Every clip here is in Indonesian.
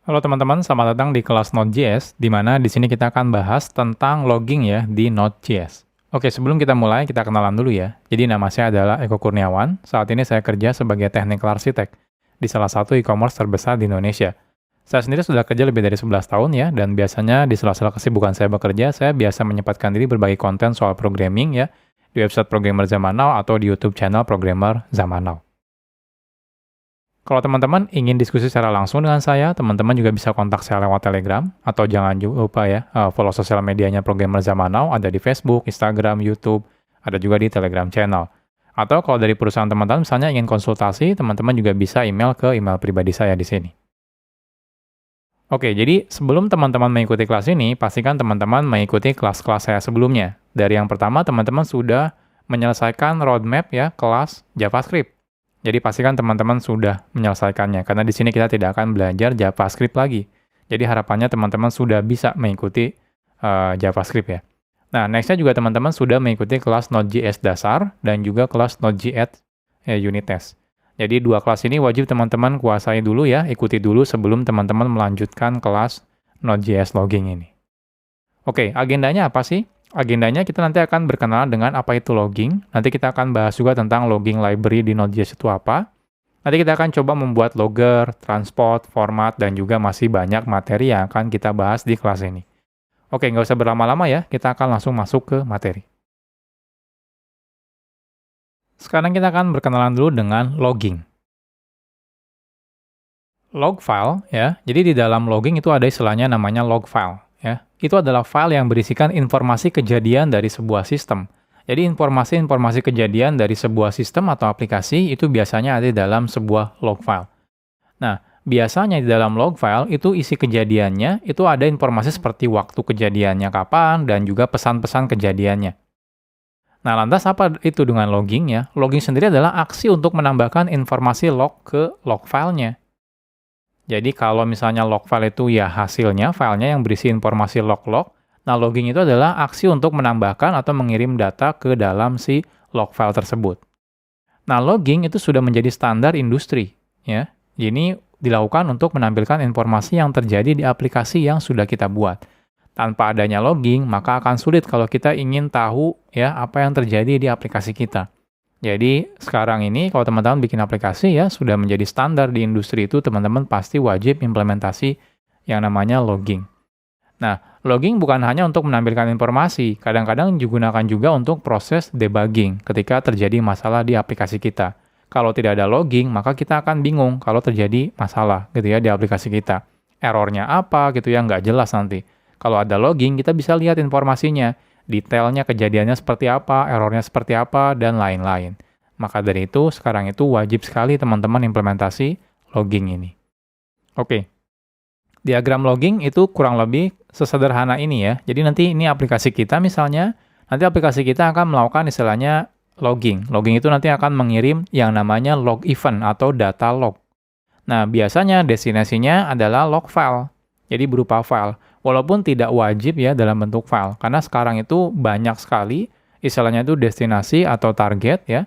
Halo teman-teman, selamat datang di kelas Node.js, di mana di sini kita akan bahas tentang logging ya di Node.js. Oke, sebelum kita mulai, kita kenalan dulu ya. Jadi nama saya adalah Eko Kurniawan, saat ini saya kerja sebagai Technical Architect di salah satu e-commerce terbesar di Indonesia. Saya sendiri sudah kerja lebih dari 11 tahun ya, dan biasanya di sela-sela kesibukan saya bekerja, saya biasa menyempatkan diri berbagi konten soal programming ya, di website Programmer Zaman Now atau di YouTube channel Programmer Zaman Now. Kalau teman-teman ingin diskusi secara langsung dengan saya, teman-teman juga bisa kontak saya lewat Telegram, atau jangan lupa ya, follow sosial medianya Programmer Zaman Now, ada di Facebook, Instagram, YouTube, ada juga di Telegram channel. Atau kalau dari perusahaan teman-teman misalnya ingin konsultasi, teman-teman juga bisa email ke email pribadi saya di sini. Oke, jadi sebelum teman-teman mengikuti kelas ini, pastikan teman-teman mengikuti kelas-kelas saya sebelumnya. Dari yang pertama, teman-teman sudah menyelesaikan roadmap ya, kelas JavaScript. Jadi pastikan teman-teman sudah menyelesaikannya, karena di sini kita tidak akan belajar JavaScript lagi. Jadi harapannya teman-teman sudah bisa mengikuti JavaScript ya. Nah, nextnya juga teman-teman sudah mengikuti kelas Node.js dasar dan juga kelas Node.js unit test. Jadi dua kelas ini wajib teman-teman kuasai dulu ya, ikuti dulu sebelum teman-teman melanjutkan kelas Node.js logging ini. Oke, agendanya apa sih? Agendanya kita nanti akan berkenalan dengan apa itu logging. Nanti kita akan bahas juga tentang logging library di Node.js itu apa. Nanti kita akan coba membuat logger, transport, format, dan juga masih banyak materi yang akan kita bahas di kelas ini. Oke, nggak usah berlama-lama ya, kita akan langsung masuk ke materi. Sekarang kita akan berkenalan dulu dengan logging. Log file, ya, jadi di dalam logging itu ada istilahnya namanya log file. Ya, itu adalah file yang berisikan informasi kejadian dari sebuah sistem. Jadi informasi-informasi kejadian dari sebuah sistem atau aplikasi itu biasanya ada di dalam sebuah log file. Nah, biasanya di dalam log file itu isi kejadiannya itu ada informasi seperti waktu kejadiannya kapan dan juga pesan-pesan kejadiannya. Nah, lantas apa itu dengan logging ya? Logging sendiri adalah aksi untuk menambahkan informasi log ke log filenya. Jadi kalau misalnya log file itu ya hasilnya, filenya yang berisi informasi log-log, nah logging itu adalah aksi untuk menambahkan atau mengirim data ke dalam si log file tersebut. Nah, logging itu sudah menjadi standar industri, ya. Ini dilakukan untuk menampilkan informasi yang terjadi di aplikasi yang sudah kita buat. Tanpa adanya logging, maka akan sulit kalau kita ingin tahu ya apa yang terjadi di aplikasi kita. Jadi sekarang ini kalau teman-teman bikin aplikasi ya sudah menjadi standar di industri itu teman-teman pasti wajib implementasi yang namanya logging. Nah, logging bukan hanya untuk menampilkan informasi, kadang-kadang digunakan juga untuk proses debugging ketika terjadi masalah di aplikasi kita. Kalau tidak ada logging, maka kita akan bingung kalau terjadi masalah gitu ya di aplikasi kita. Errornya apa gitu ya, nggak jelas nanti. Kalau ada logging, kita bisa lihat informasinya. Detailnya kejadiannya seperti apa, errornya seperti apa, dan lain-lain. Maka dari itu, sekarang itu wajib sekali teman-teman implementasi logging ini. Oke, diagram logging itu kurang lebih sesederhana ini ya. Jadi nanti ini aplikasi kita misalnya, nanti aplikasi kita akan melakukan istilahnya logging. Logging itu nanti akan mengirim yang namanya log event atau data log. Nah, biasanya destinasinya adalah log file, jadi berupa file. Walaupun tidak wajib ya dalam bentuk file, karena sekarang itu banyak sekali istilahnya itu destinasi atau target ya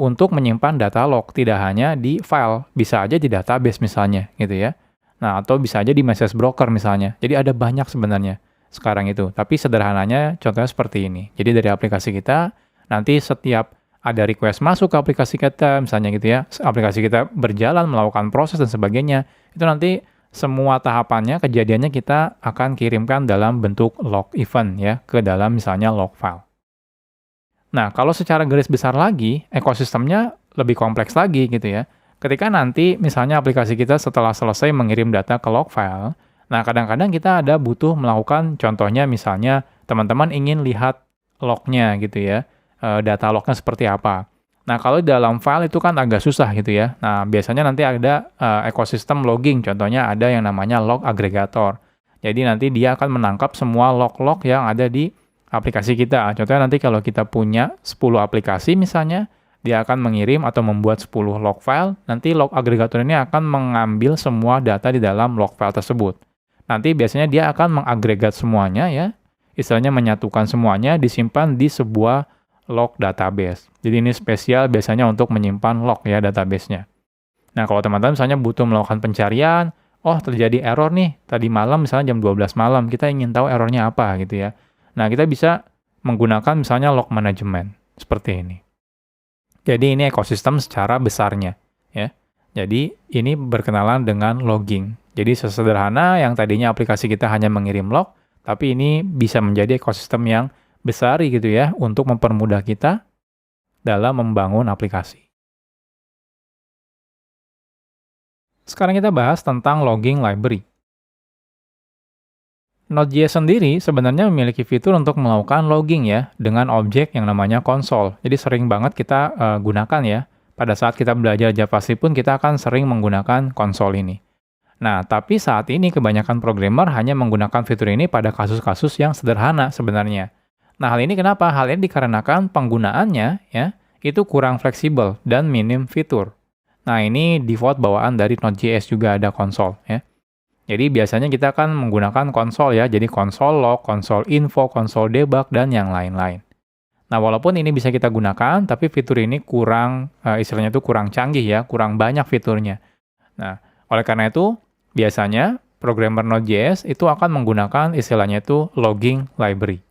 untuk menyimpan data log, tidak hanya di file, bisa aja di database misalnya gitu ya. Nah, atau bisa aja di message broker misalnya. Jadi ada banyak sebenarnya sekarang itu. Tapi sederhananya contohnya seperti ini. Jadi dari aplikasi kita nanti setiap ada request masuk ke aplikasi kita misalnya gitu ya, aplikasi kita berjalan melakukan proses dan sebagainya, itu nanti semua tahapannya, kejadiannya kita akan kirimkan dalam bentuk log event ya, ke dalam misalnya log file. Nah, kalau secara garis besar lagi, ekosistemnya lebih kompleks lagi gitu ya. Ketika nanti misalnya aplikasi kita setelah selesai mengirim data ke log file, nah kadang-kadang kita ada butuh melakukan, contohnya misalnya teman-teman ingin lihat lognya gitu ya, data lognya seperti apa. Nah, kalau di dalam file itu kan agak susah gitu ya. Nah, biasanya nanti ada ekosistem logging, contohnya ada yang namanya log aggregator. Jadi nanti dia akan menangkap semua log-log yang ada di aplikasi kita. Contohnya nanti kalau kita punya 10 aplikasi misalnya, dia akan mengirim atau membuat 10 log file, nanti log aggregator ini akan mengambil semua data di dalam log file tersebut. Nanti biasanya dia akan mengagregat semuanya ya, istilahnya menyatukan semuanya, disimpan di sebuah log database. Jadi ini spesial biasanya untuk menyimpan log ya database-nya. Nah, kalau teman-teman misalnya butuh melakukan pencarian, oh terjadi error nih, tadi malam misalnya jam 12 malam, kita ingin tahu errornya apa gitu ya. Nah, kita bisa menggunakan misalnya log management, seperti ini. Jadi ini ekosistem secara besarnya, ya. Jadi ini berkenalan dengan logging. Jadi sesederhana yang tadinya aplikasi kita hanya mengirim log, tapi ini bisa menjadi ekosistem yang besar gitu ya, untuk mempermudah kita dalam membangun aplikasi. Sekarang kita bahas tentang logging library. Node.js sendiri sebenarnya memiliki fitur untuk melakukan logging ya, dengan objek yang namanya console. Jadi sering banget kita gunakan ya. Pada saat kita belajar JavaScript pun kita akan sering menggunakan console ini. Nah, tapi saat ini kebanyakan programmer hanya menggunakan fitur ini pada kasus-kasus yang sederhana sebenarnya. Nah, hal ini kenapa? Hal ini dikarenakan penggunaannya ya, itu kurang fleksibel dan minim fitur. Nah, ini default bawaan dari Node.js juga ada console ya. Jadi biasanya kita akan menggunakan konsol ya, jadi konsol log, konsol info, konsol debug, dan yang lain-lain. Nah, walaupun ini bisa kita gunakan, tapi fitur ini kurang, istilahnya itu kurang canggih ya, kurang banyak fiturnya. Nah, oleh karena itu, biasanya programmer Node.js itu akan menggunakan istilahnya itu logging library.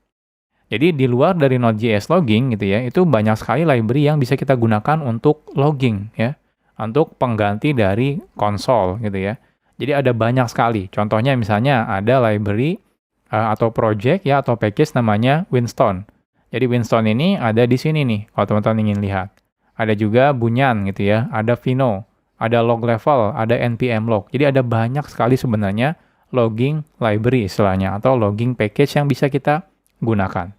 Jadi di luar dari Node.js logging gitu ya, itu banyak sekali library yang bisa kita gunakan untuk logging ya, untuk pengganti dari konsol gitu ya. Jadi ada banyak sekali. Contohnya misalnya ada library atau project ya atau package namanya Winston. Jadi Winston ini ada di sini nih kalau teman-teman ingin lihat. Ada juga Bunyan gitu ya, ada Vino, ada log level, ada npm log. Jadi ada banyak sekali sebenarnya logging library istilahnya atau logging package yang bisa kita gunakan.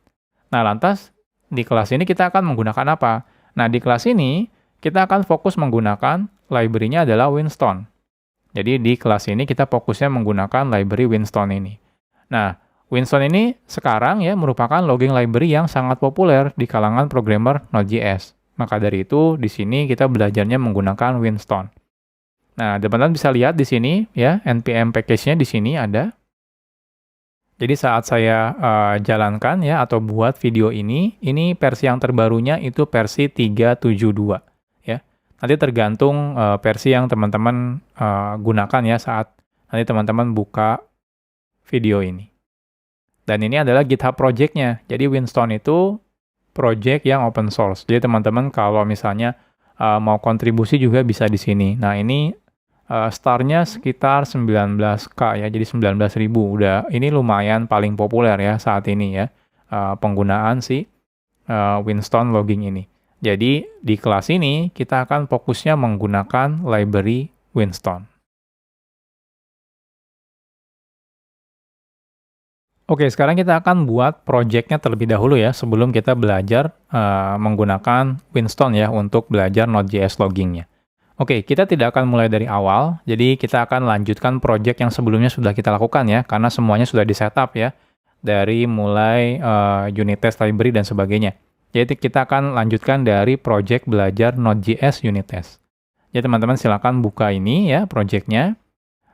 Nah, lantas di kelas ini kita akan menggunakan apa? Nah, di kelas ini kita akan fokus menggunakan library-nya adalah Winston. Jadi di kelas ini kita fokusnya menggunakan library Winston ini. Nah, Winston ini sekarang ya merupakan logging library yang sangat populer di kalangan programmer Node.js. Maka dari itu di sini kita belajarnya menggunakan Winston. Nah, teman-teman bisa lihat di sini ya npm package-nya di sini ada. Jadi saat saya jalankan ya atau buat video ini versi yang terbarunya itu versi 3.7.2. Nanti tergantung versi yang teman-teman gunakan ya saat nanti teman-teman buka video ini. Dan ini adalah GitHub project-nya. Jadi Winston itu project yang open source. Jadi teman-teman kalau misalnya mau kontribusi juga bisa di sini. Nah ini start-nya sekitar 19K ya, jadi 19.000. Udah, ini lumayan paling populer ya saat ini ya, penggunaan si Winston logging ini. Jadi, di kelas ini kita akan fokusnya menggunakan library Winston. Oke, sekarang kita akan buat project-nya terlebih dahulu ya, sebelum kita belajar menggunakan Winston ya, untuk belajar Node.js logging-nya. Oke, kita tidak akan mulai dari awal, jadi kita akan lanjutkan project yang sebelumnya sudah kita lakukan ya, karena semuanya sudah di-setup ya, dari mulai unit test library dan sebagainya. Jadi kita akan lanjutkan dari project belajar Node.js unit test. Jadi teman-teman silakan buka ini ya project-nya.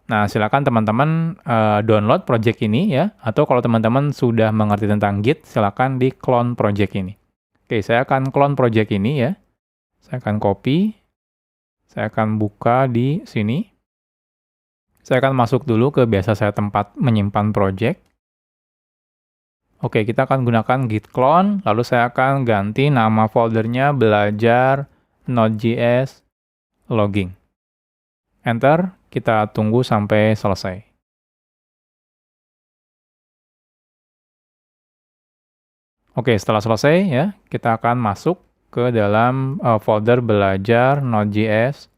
Nah silakan teman-teman download project ini ya. Atau kalau teman-teman sudah mengerti tentang Git, silakan di clone project ini. Oke, saya akan clone project ini ya. Saya akan copy. Saya akan buka di sini. Saya akan masuk dulu ke biasa saya tempat menyimpan project. Oke, kita akan gunakan git clone, lalu saya akan ganti nama foldernya belajar Node.js logging. Enter, kita tunggu sampai selesai. Oke, setelah selesai ya, kita akan masuk ke dalam folder belajar Node.js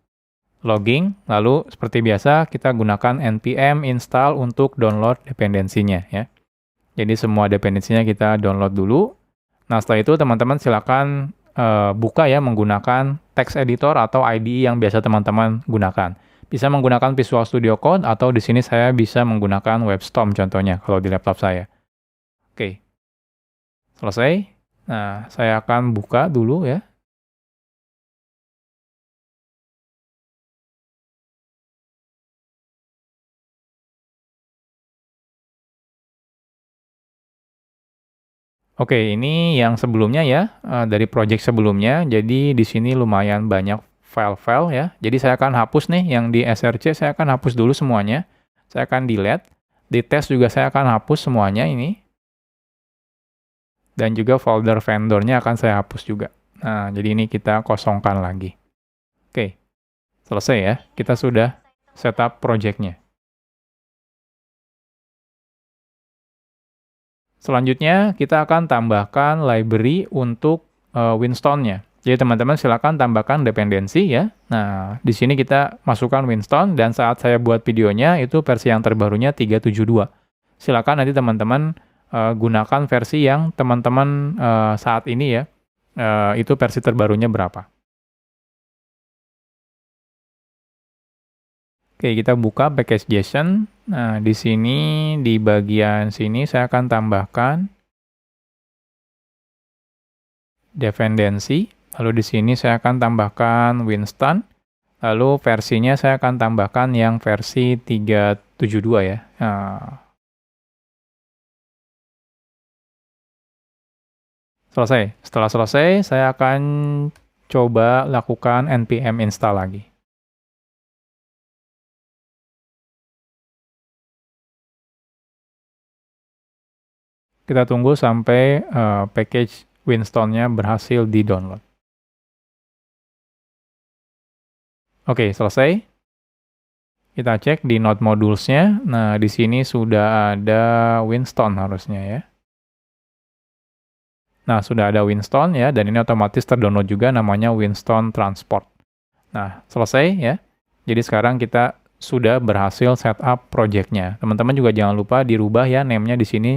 logging, lalu seperti biasa kita gunakan npm install untuk download dependensinya ya. Jadi semua dependensinya kita download dulu. Nah setelah itu teman-teman silakan buka ya menggunakan text editor atau IDE yang biasa teman-teman gunakan. Bisa menggunakan Visual Studio Code atau di sini saya bisa menggunakan WebStorm contohnya kalau di laptop saya. Oke, selesai. Nah saya akan buka dulu ya. Oke, ini yang sebelumnya ya, dari project sebelumnya. Jadi di sini lumayan banyak file-file ya. Jadi saya akan hapus nih yang di src, saya akan hapus dulu semuanya. Saya akan delete. Di test juga saya akan hapus semuanya ini. Dan juga folder vendornya akan saya hapus juga. Nah, jadi ini kita kosongkan lagi. Oke, selesai ya. Kita sudah setup project-nya. Selanjutnya, kita akan tambahkan library untuk Winstone-nya. Jadi teman-teman silakan tambahkan dependensi ya. Nah, di sini kita masukkan Winstone dan saat saya buat videonya itu versi yang terbarunya 3.7.2. Silakan nanti teman-teman gunakan versi yang teman-teman saat ini ya. Itu versi terbarunya berapa. Oke, kita buka package.json. Nah, di sini, di bagian sini saya akan tambahkan dependensi. Lalu di sini saya akan tambahkan Winstone. Lalu versinya saya akan tambahkan yang versi 3.7.2 ya. Nah, selesai. Setelah selesai, saya akan coba lakukan npm install lagi. Kita tunggu sampai package Winstone-nya berhasil di-download. Oke, selesai. Kita cek di node modules-nya. Nah, di sini sudah ada Winstone harusnya ya. Nah, sudah ada Winstone ya, dan ini otomatis terdownload juga namanya Winstone Transport. Nah, selesai ya. Jadi sekarang kita sudah berhasil setup project-nya. Teman-teman juga jangan lupa dirubah ya name-nya di sini.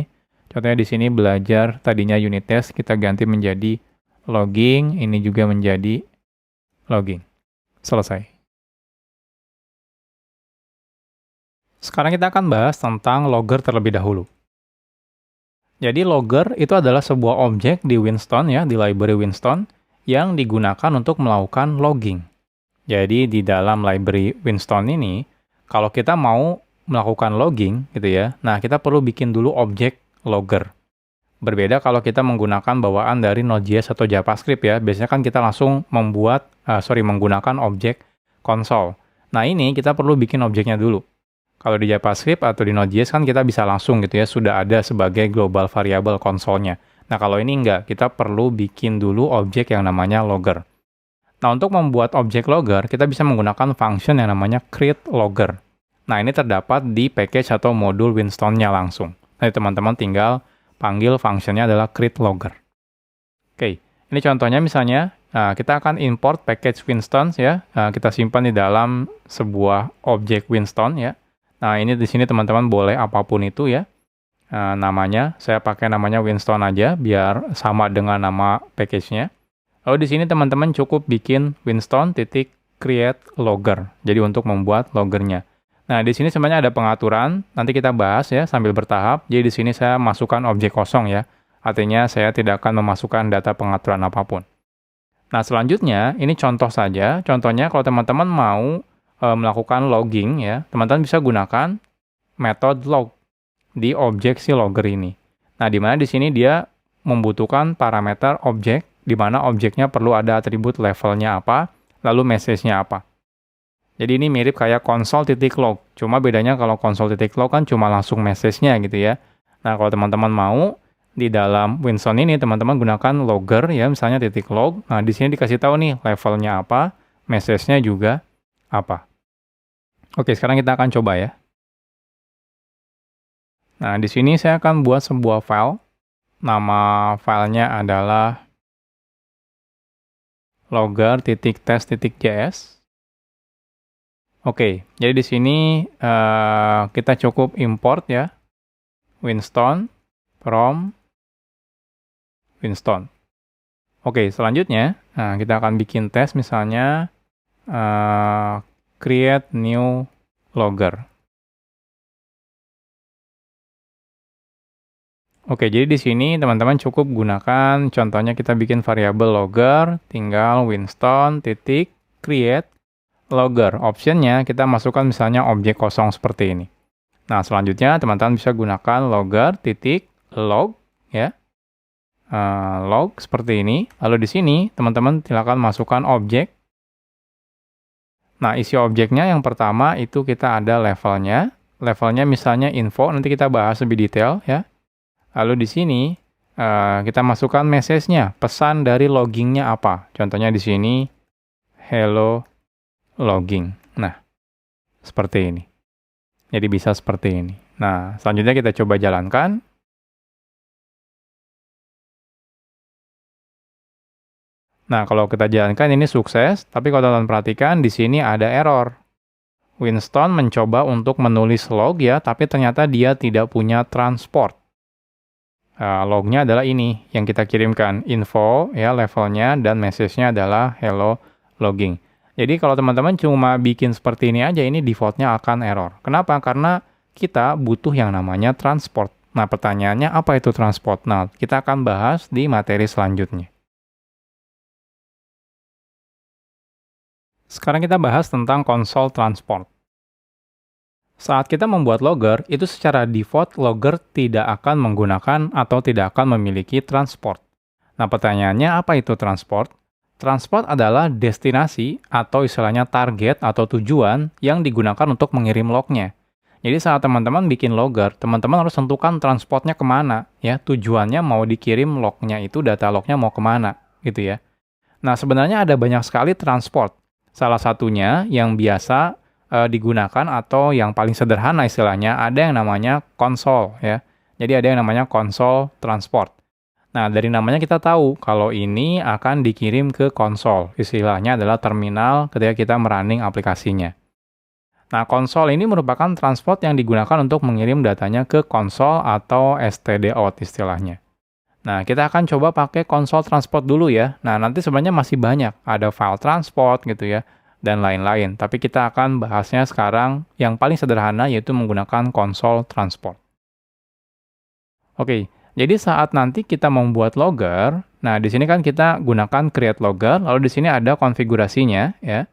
Contohnya di sini belajar tadinya unit test, kita ganti menjadi logging, ini juga menjadi logging. Selesai. Sekarang kita akan bahas tentang logger terlebih dahulu. Jadi logger itu adalah sebuah objek di Winstone ya, di library Winstone, yang digunakan untuk melakukan logging. Jadi di dalam library Winstone ini, kalau kita mau melakukan logging gitu ya, nah kita perlu bikin dulu objek logger. Berbeda kalau kita menggunakan bawaan dari Node.js atau JavaScript ya. Biasanya kan kita langsung menggunakan objek console. Nah ini kita perlu bikin objeknya dulu. Kalau di JavaScript atau di Node.js kan kita bisa langsung gitu ya, sudah ada sebagai global variable console-nya. Nah kalau ini enggak, kita perlu bikin dulu objek yang namanya logger. Nah untuk membuat objek logger, kita bisa menggunakan function yang namanya create logger. Nah ini terdapat di package atau modul Winstone-nya langsung. Nah, teman-teman tinggal panggil fungsinya adalah create logger. Oke, ini contohnya misalnya kita akan import package Winstone ya. Kita simpan di dalam sebuah objek Winstone ya. Nah, ini di sini teman-teman boleh apapun itu ya. Namanya, saya pakai namanya Winstone aja biar sama dengan nama package-nya. Lalu di sini teman-teman cukup bikin Winstone.create logger. Jadi untuk membuat loggernya. Nah, di sini sebenarnya ada pengaturan, nanti kita bahas ya sambil bertahap. Jadi di sini saya masukkan objek kosong ya. Artinya saya tidak akan memasukkan data pengaturan apapun. Nah, selanjutnya ini contoh saja. Contohnya kalau teman-teman mau melakukan logging ya, teman-teman bisa gunakan metode log di objek si logger ini. Nah, di mana di sini dia membutuhkan parameter objek, di mana objeknya perlu ada atribut levelnya apa, lalu message-nya apa. Jadi ini mirip kayak console.log. Cuma bedanya kalau console.log kan cuma langsung message-nya gitu ya. Nah, kalau teman-teman mau di dalam Winstone ini teman-teman gunakan logger ya, misalnya .log. Nah, di sini dikasih tahu nih levelnya apa, message-nya juga apa. Oke, sekarang kita akan coba ya. Nah, di sini saya akan buat sebuah file. Nama filenya adalah logger.test.js. Oke, jadi di sini kita cukup import ya, Winstone from Winstone. Oke, selanjutnya kita akan bikin tes misalnya create new logger. Oke, jadi di sini teman-teman cukup gunakan, contohnya kita bikin variabel logger, tinggal Winstone.create logger. Optionnya kita masukkan misalnya objek kosong seperti ini. Nah, selanjutnya teman-teman bisa gunakan logger.log ya. Log seperti ini. Lalu di sini teman-teman silakan masukkan objek Nah, isi objeknya yang pertama itu kita ada levelnya. Levelnya misalnya info, nanti kita bahas lebih detail ya. Lalu di sini kita masukkan message-nya, pesan dari loggingnya apa. Contohnya di sini, hello logging. Nah, seperti ini. Jadi bisa seperti ini. Nah, selanjutnya kita coba jalankan. Nah, kalau kita jalankan ini sukses, tapi kalau teman-teman perhatikan di sini ada error. Winston mencoba untuk menulis log ya, tapi ternyata dia tidak punya transport. Lognya adalah ini yang kita kirimkan, info ya levelnya, dan message-nya adalah hello logging. Jadi kalau teman-teman cuma bikin seperti ini aja, ini default-nya akan error. Kenapa? Karena kita butuh yang namanya transport. Nah, pertanyaannya apa itu transport? Nah, kita akan bahas di materi selanjutnya. Sekarang kita bahas tentang konsol transport. Saat kita membuat logger, itu secara default logger tidak akan menggunakan atau tidak akan memiliki transport. Nah, pertanyaannya apa itu transport? Transport adalah destinasi atau istilahnya target atau tujuan yang digunakan untuk mengirim lognya. Jadi saat teman-teman bikin logger, teman-teman harus tentukan transportnya kemana. Ya, tujuannya mau dikirim lognya itu, data lognya mau kemana, gitu ya. Nah, sebenarnya ada banyak sekali transport. Salah satunya yang biasa digunakan atau yang paling sederhana istilahnya, ada yang namanya konsol ya. Jadi ada yang namanya konsol transport. Nah, dari namanya kita tahu kalau ini akan dikirim ke konsol. Istilahnya adalah terminal ketika kita merunning aplikasinya. Nah, konsol ini merupakan transport yang digunakan untuk mengirim datanya ke konsol atau std out istilahnya. Nah, kita akan coba pakai konsol transport dulu ya. Nah, nanti sebenarnya masih banyak. Ada file transport gitu ya, dan lain-lain. Tapi kita akan bahasnya sekarang yang paling sederhana, yaitu menggunakan konsol transport. Oke, jadi saat nanti kita membuat logger, nah di sini kan kita gunakan create logger, lalu di sini ada konfigurasinya ya.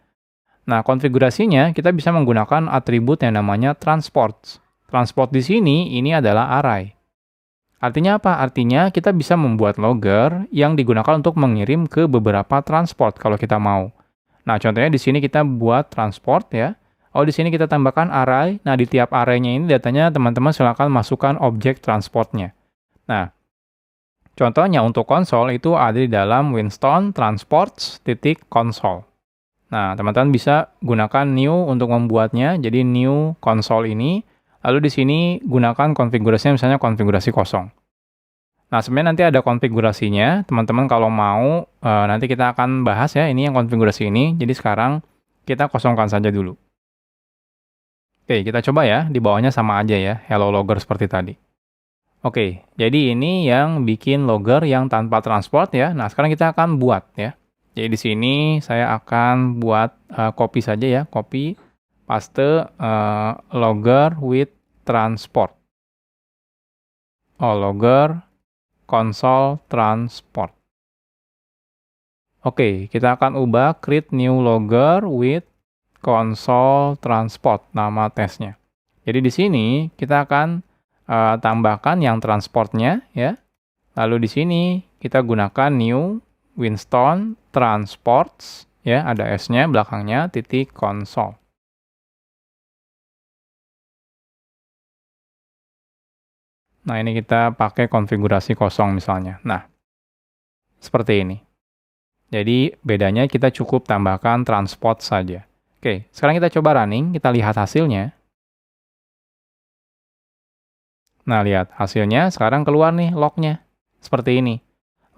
Nah, konfigurasinya kita bisa menggunakan atribut yang namanya transport. Transport di sini ini adalah array. Artinya apa? Artinya kita bisa membuat logger yang digunakan untuk mengirim ke beberapa transport kalau kita mau. Nah, contohnya di sini kita buat transport ya. Oh, di sini kita tambahkan array. Nah, di tiap array-nya ini datanya teman-teman silakan masukkan objek transportnya. Nah, contohnya untuk konsol itu ada di dalam Winston transports.console. Nah, teman-teman bisa gunakan new untuk membuatnya. Jadi new console ini. Lalu di sini gunakan konfigurasinya misalnya konfigurasi kosong. Nah, sebenarnya nanti ada konfigurasinya. Teman-teman kalau mau, nanti kita akan bahas ya, ini yang konfigurasi ini. Jadi sekarang kita kosongkan saja dulu. Oke, kita coba ya, di bawahnya sama aja ya, hello logger seperti tadi. Oke, jadi ini yang bikin logger yang tanpa transport ya. Nah, sekarang kita akan buat ya. Jadi di sini saya akan buat copy saja ya, copy paste logger with transport. Oh, logger console transport. Oke, kita akan ubah create new logger with console transport, nama tesnya. Jadi di sini kita akan tambahkan yang transportnya ya. Lalu di sini kita gunakan new Winston transports ya, ada S-nya belakangnya titik console. Nah, ini kita pakai konfigurasi kosong misalnya. Nah, seperti ini. Jadi, bedanya kita cukup tambahkan transport saja. Oke, sekarang kita coba running, kita lihat hasilnya. Nah, lihat hasilnya, sekarang keluar nih lognya. Seperti ini.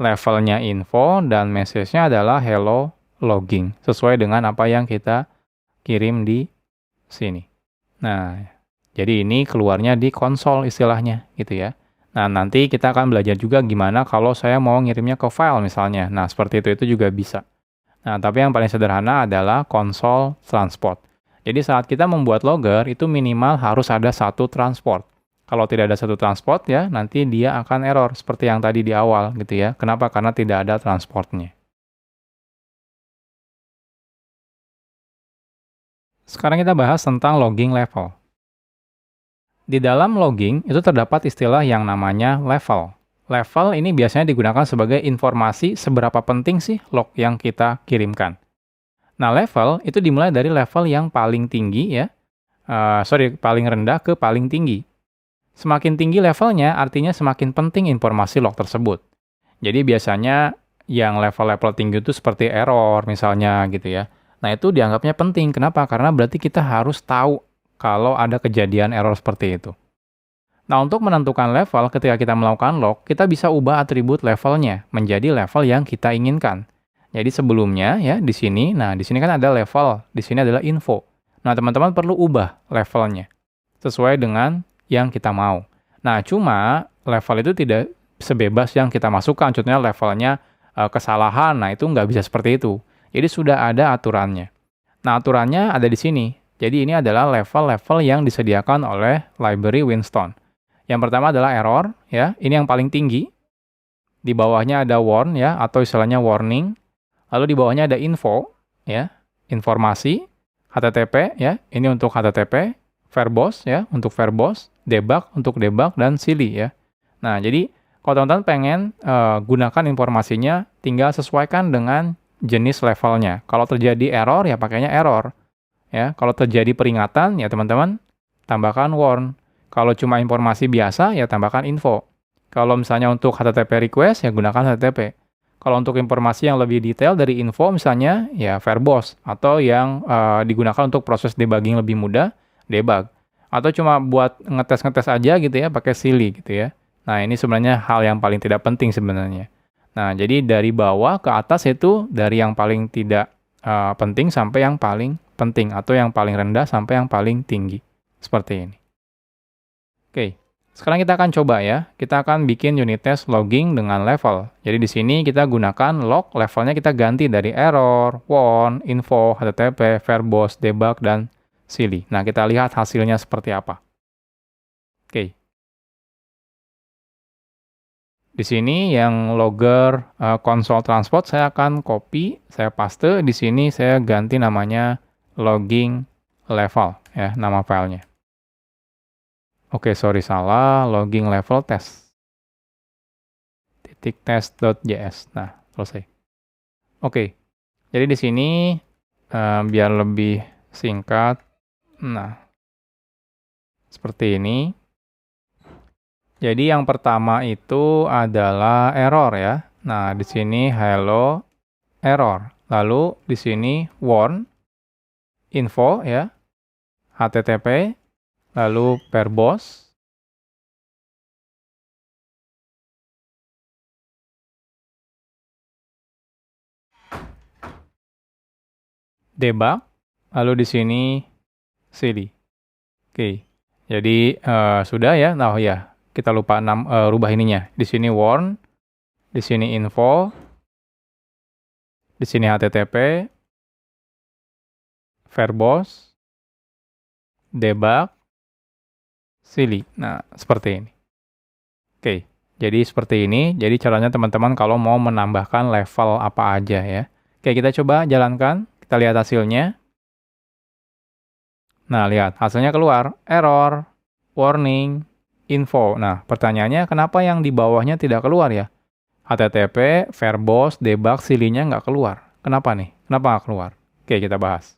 Levelnya info dan message-nya adalah hello logging. Sesuai dengan apa yang kita kirim di sini. Nah, jadi ini keluarnya di konsol istilahnya gitu ya. Nah, nanti kita akan belajar juga gimana kalau saya mau ngirimnya ke file misalnya. Nah, seperti itu juga bisa. Nah, tapi yang paling sederhana adalah konsol transport. Jadi saat kita membuat logger itu minimal harus ada satu transport. Kalau tidak ada satu transport ya, nanti dia akan error seperti yang tadi di awal gitu ya. Kenapa? Karena tidak ada transportnya. Sekarang kita bahas tentang logging level. Di dalam logging, itu terdapat istilah yang namanya level. Level ini biasanya digunakan sebagai informasi seberapa penting sih log yang kita kirimkan. Nah, level itu dimulai dari level yang paling tinggi ya, paling rendah ke paling tinggi. Semakin tinggi levelnya, artinya semakin penting informasi log tersebut. Jadi biasanya yang level-level tinggi itu seperti error misalnya gitu ya. Nah, itu dianggapnya penting. Kenapa? Karena berarti kita harus tahu kalau ada kejadian error seperti itu. Nah, untuk menentukan level ketika kita melakukan log, kita bisa ubah atribut levelnya menjadi level yang kita inginkan. Jadi sebelumnya ya di sini, nah di sini kan ada level, di sini adalah info. Nah, teman-teman perlu ubah levelnya sesuai dengan yang kita mau. Nah, cuma level itu tidak sebebas yang kita masukkan. Contohnya levelnya kesalahan, nah itu nggak bisa seperti itu. Jadi sudah ada aturannya. Nah, aturannya ada di sini. Jadi ini adalah level-level yang disediakan oleh library Winston. Yang pertama adalah error, ya. Ini yang paling tinggi. Di bawahnya ada warn, ya, atau istilahnya warning. Lalu di bawahnya ada info, ya, informasi, HTTP, ya, ini untuk HTTP, verbose, ya, untuk verbose, debug untuk debug, dan silly, ya. Nah, jadi kalau teman-teman pengen gunakan informasinya, tinggal sesuaikan dengan jenis levelnya. Kalau terjadi error, ya pakainya error. Ya, kalau terjadi peringatan, ya teman-teman tambahkan warn. Kalau cuma informasi biasa, ya tambahkan info. Kalau misalnya untuk HTTP request, ya gunakan HTTP. Kalau untuk informasi yang lebih detail dari info, misalnya ya verbose, atau yang digunakan untuk proses debugging lebih mudah, debug. Atau cuma buat ngetes-ngetes aja gitu ya, pakai silly gitu ya. Nah, ini sebenarnya hal yang paling tidak penting sebenarnya. Nah, jadi dari bawah ke atas itu dari yang paling tidak penting sampai yang paling penting, atau yang paling rendah sampai yang paling tinggi. Seperti ini. Oke, sekarang kita akan coba ya. Kita akan bikin unit test logging dengan level. Jadi di sini kita gunakan log, levelnya kita ganti dari error, warn, info, HTTP, verbose, debug, dan silly. Nah, kita lihat hasilnya seperti apa. Oke. Di sini yang logger console transport saya akan copy, saya paste. Di sini saya ganti namanya logging level ya, nama filenya. Oke, sorry salah, logging level test. .test.js. Nah, selesai. Oke. Jadi di sini biar lebih singkat. Nah, seperti ini. Jadi yang pertama itu adalah error ya. Nah, di sini hello error. Lalu di sini warn info ya. HTTP, lalu verbose, debug, lalu di sini silly. Oke. Jadi sudah ya. Nah, ya, kita lupa rubah ininya. Di sini warn, di sini info, di sini HTTP, verbose, debug, silly. Nah, seperti ini. Oke, jadi seperti ini. Jadi caranya teman-teman kalau mau menambahkan level apa aja ya. Oke, kita coba jalankan. Kita lihat hasilnya. Nah, lihat. Hasilnya keluar. Error, warning, info. Nah, pertanyaannya kenapa yang di bawahnya tidak keluar ya? HTTP, verbose, debug, silly-nya nggak keluar. Kenapa nih? Kenapa nggak keluar? Oke, kita bahas.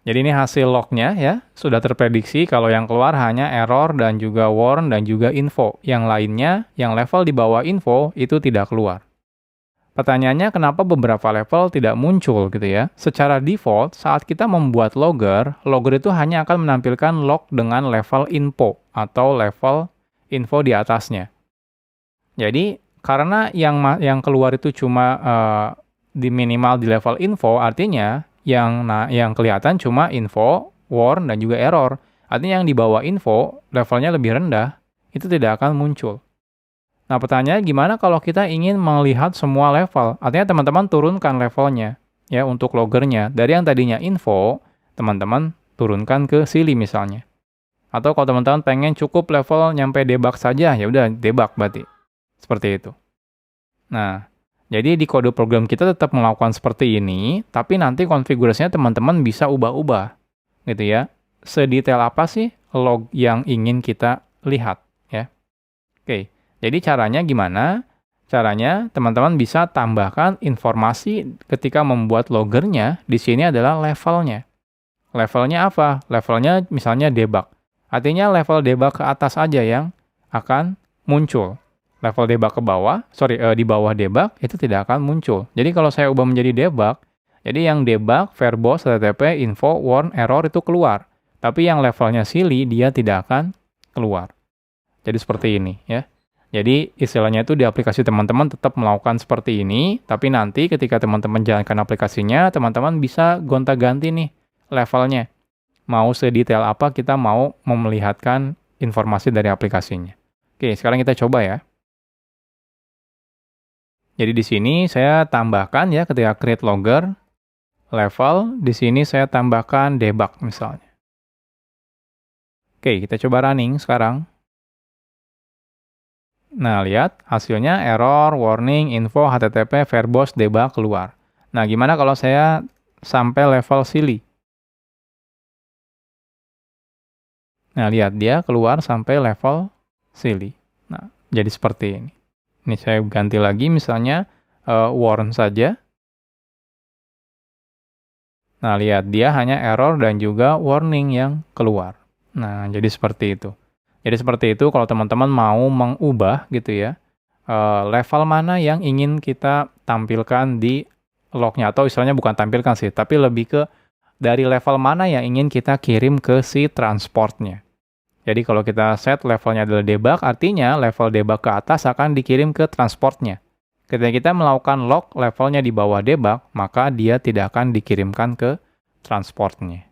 Jadi ini hasil lognya ya, sudah terprediksi kalau yang keluar hanya error dan juga warn dan juga info. Yang lainnya, yang level di bawah info itu tidak keluar. Pertanyaannya kenapa beberapa level tidak muncul gitu ya? Secara default, saat kita membuat logger, logger itu hanya akan menampilkan log dengan level info atau level info di atasnya. Jadi karena yang keluar itu cuma di minimal di level info, artinya yang kelihatan cuma info, warn, dan juga error. Artinya yang di bawah info, levelnya lebih rendah, itu tidak akan muncul. Nah, pertanyaannya gimana kalau kita ingin melihat semua level? Artinya teman-teman turunkan levelnya ya untuk loggernya. Dari yang tadinya info, teman-teman turunkan ke silly misalnya. Atau kalau teman-teman pengen cukup level nyampe debug saja, ya udah debug berarti. Seperti itu. Nah, jadi di kode program kita tetap melakukan seperti ini, tapi nanti konfigurasinya teman-teman bisa ubah-ubah, gitu ya. Sedetail apa sih log yang ingin kita lihat, ya? Oke, jadi caranya gimana? Caranya, teman-teman bisa tambahkan informasi ketika membuat loggernya, di sini adalah levelnya. Levelnya apa? Levelnya misalnya debug. Artinya level debug ke atas aja yang akan muncul. Level debug ke bawah, di bawah debug itu tidak akan muncul. Jadi kalau saya ubah menjadi debug, jadi yang debug, verbose, http, info, warn, error itu keluar. Tapi yang levelnya silly dia tidak akan keluar. Jadi seperti ini ya. Jadi istilahnya itu di aplikasi teman-teman tetap melakukan seperti ini, tapi nanti ketika teman-teman jalankan aplikasinya, teman-teman bisa gonta-ganti nih levelnya. Mau sedetail apa kita mau memelihatkan informasi dari aplikasinya. Oke, sekarang kita coba ya. Jadi di sini saya tambahkan ya ketika create logger, level, di sini saya tambahkan debug misalnya. Oke, kita coba running sekarang. Nah, lihat hasilnya error, warning, info, http, verbose, debug keluar. Nah, gimana kalau saya sampai level silly? Nah, lihat dia keluar sampai level silly. Nah, jadi seperti ini. Ini saya ganti lagi misalnya warn saja. Nah, lihat dia hanya error dan juga warning yang keluar. Nah, jadi seperti itu. Jadi seperti itu kalau teman-teman mau mengubah gitu ya, level mana yang ingin kita tampilkan di lognya, atau istilahnya bukan tampilkan sih, tapi lebih ke dari level mana yang ingin kita kirim ke si transportnya. Jadi kalau kita set levelnya adalah debug, artinya level debug ke atas akan dikirim ke transportnya. Ketika kita melakukan log levelnya di bawah debug, maka dia tidak akan dikirimkan ke transportnya.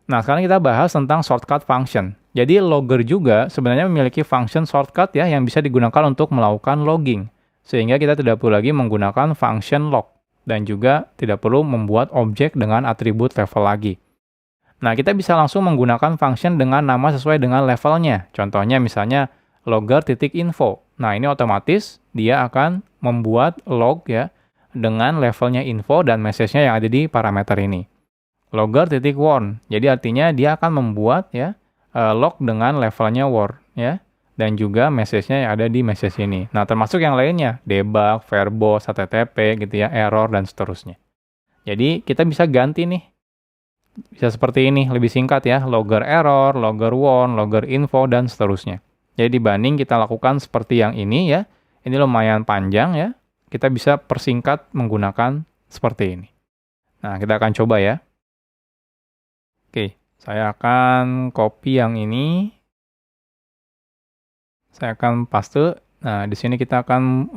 Nah, sekarang kita bahas tentang shortcut function. Jadi logger juga sebenarnya memiliki function shortcut ya yang bisa digunakan untuk melakukan logging. Sehingga kita tidak perlu lagi menggunakan function log. Dan juga tidak perlu membuat objek dengan atribut level lagi. Nah, kita bisa langsung menggunakan function dengan nama sesuai dengan levelnya. Contohnya misalnya logger.info. Nah, ini otomatis dia akan membuat log ya dengan levelnya info dan message-nya yang ada di parameter ini. Logger.warn. Jadi artinya dia akan membuat ya log dengan levelnya warn ya, dan juga message-nya yang ada di message ini. Nah, termasuk yang lainnya, debug, verbose, http gitu ya, error dan seterusnya. Jadi kita bisa ganti nih. Bisa seperti ini, lebih singkat ya, logger error, logger warn, logger info dan seterusnya. Jadi dibanding kita lakukan seperti yang ini ya, ini lumayan panjang ya. Kita bisa persingkat menggunakan seperti ini. Nah, kita akan coba ya. Oke, saya akan copy yang ini. Saya akan paste. Nah, di sini kita akan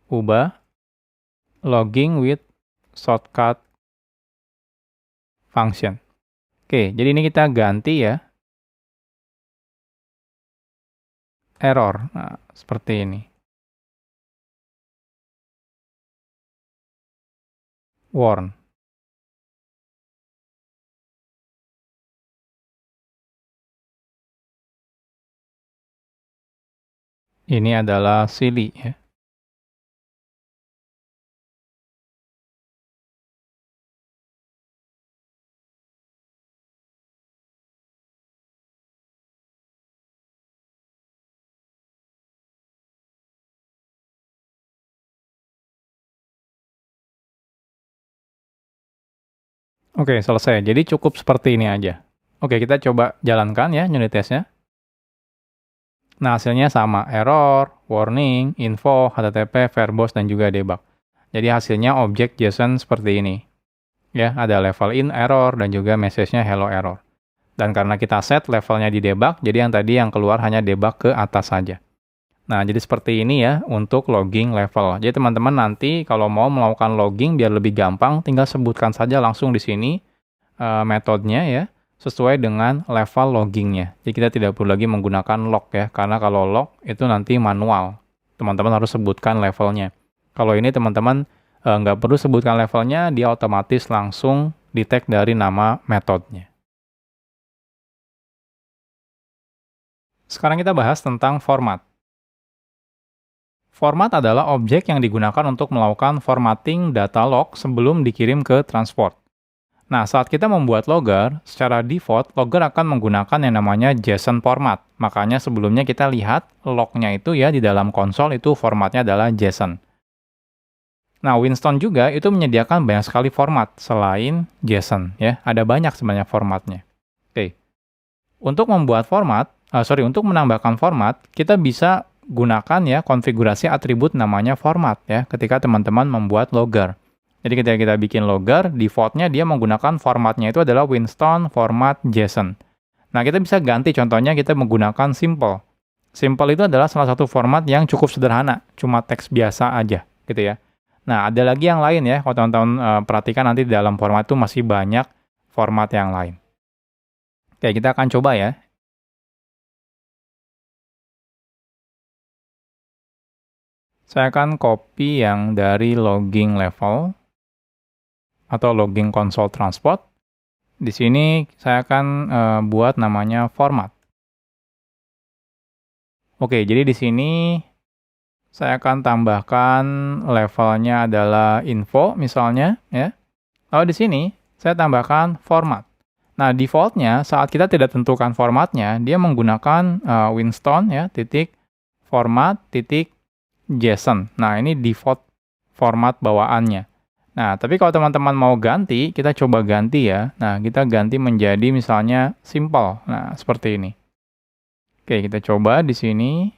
ubah logging with shortcut function. Oke, jadi ini kita ganti ya. Error. Nah, seperti ini. Warn. Ini adalah silly ya. Oke, selesai. Jadi cukup seperti ini aja. Oke, kita coba jalankan ya unit testnya. Nah, hasilnya sama. Error, warning, info, http, verbose, dan juga debug. Jadi hasilnya objek JSON seperti ini. Ya, ada level in error dan juga message-nya hello error. Dan karena kita set levelnya di debug, jadi yang tadi yang keluar hanya debug ke atas saja. Nah, jadi seperti ini ya untuk logging level. Jadi teman-teman nanti kalau mau melakukan logging biar lebih gampang, tinggal sebutkan saja langsung di sini metodenya ya, sesuai dengan level loggingnya. Jadi kita tidak perlu lagi menggunakan log ya, karena kalau log itu nanti manual. Teman-teman harus sebutkan levelnya. Kalau ini teman-teman nggak perlu sebutkan levelnya, dia otomatis langsung di-tag dari nama metodenya. Sekarang kita bahas tentang format. Format adalah objek yang digunakan untuk melakukan formatting data log sebelum dikirim ke transport. Nah, saat kita membuat logger, secara default, logger akan menggunakan yang namanya JSON format. Makanya sebelumnya kita lihat lognya itu ya di dalam konsol itu formatnya adalah JSON. Nah, Winston juga itu menyediakan banyak sekali format selain JSON ya. Ada banyak sebenarnya formatnya. Oke. Untuk membuat untuk menambahkan format, kita bisa gunakan ya konfigurasi atribut namanya format ya ketika teman-teman membuat logger. Jadi ketika kita bikin logger, defaultnya dia menggunakan formatnya itu adalah Winston format JSON. Nah, kita bisa ganti contohnya kita menggunakan simple. Simple itu adalah salah satu format yang cukup sederhana, cuma teks biasa aja gitu ya. Nah, ada lagi yang lain ya, kalau teman-teman perhatikan nanti di dalam format itu masih banyak format yang lain. Oke, kita akan coba ya. Saya akan copy yang dari logging level atau logging console transport. Di sini saya akan buat namanya format. Oke, jadi di sini saya akan tambahkan levelnya adalah info misalnya ya. Lalu di sini saya tambahkan format. Nah, defaultnya saat kita tidak tentukan formatnya, dia menggunakan Winston ya, titik format, titik JSON. Nah, ini default format bawaannya. Nah, tapi kalau teman-teman mau ganti, kita coba ganti ya. Nah, kita ganti menjadi misalnya simple. Nah, seperti ini. Oke, kita coba di sini.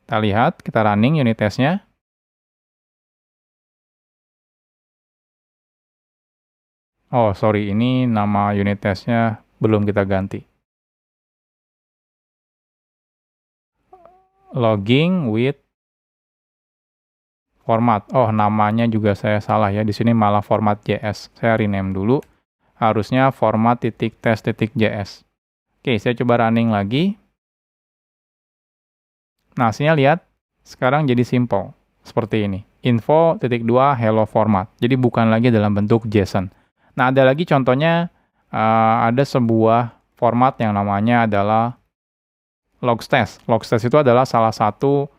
Kita lihat, kita running unit testnya. Oh, sorry, ini nama unit testnya belum kita ganti. Logging with format. Oh, namanya juga saya salah ya. Di sini malah format JS. Saya rename dulu. Harusnya format .test.js. Oke, saya coba running lagi. Nah, hasilnya lihat. Sekarang jadi simple. Seperti ini. Info.2 hello format. Jadi bukan lagi dalam bentuk JSON. Nah, ada lagi contohnya. Ada sebuah format yang namanya adalah Logstash. Logstash itu adalah salah satu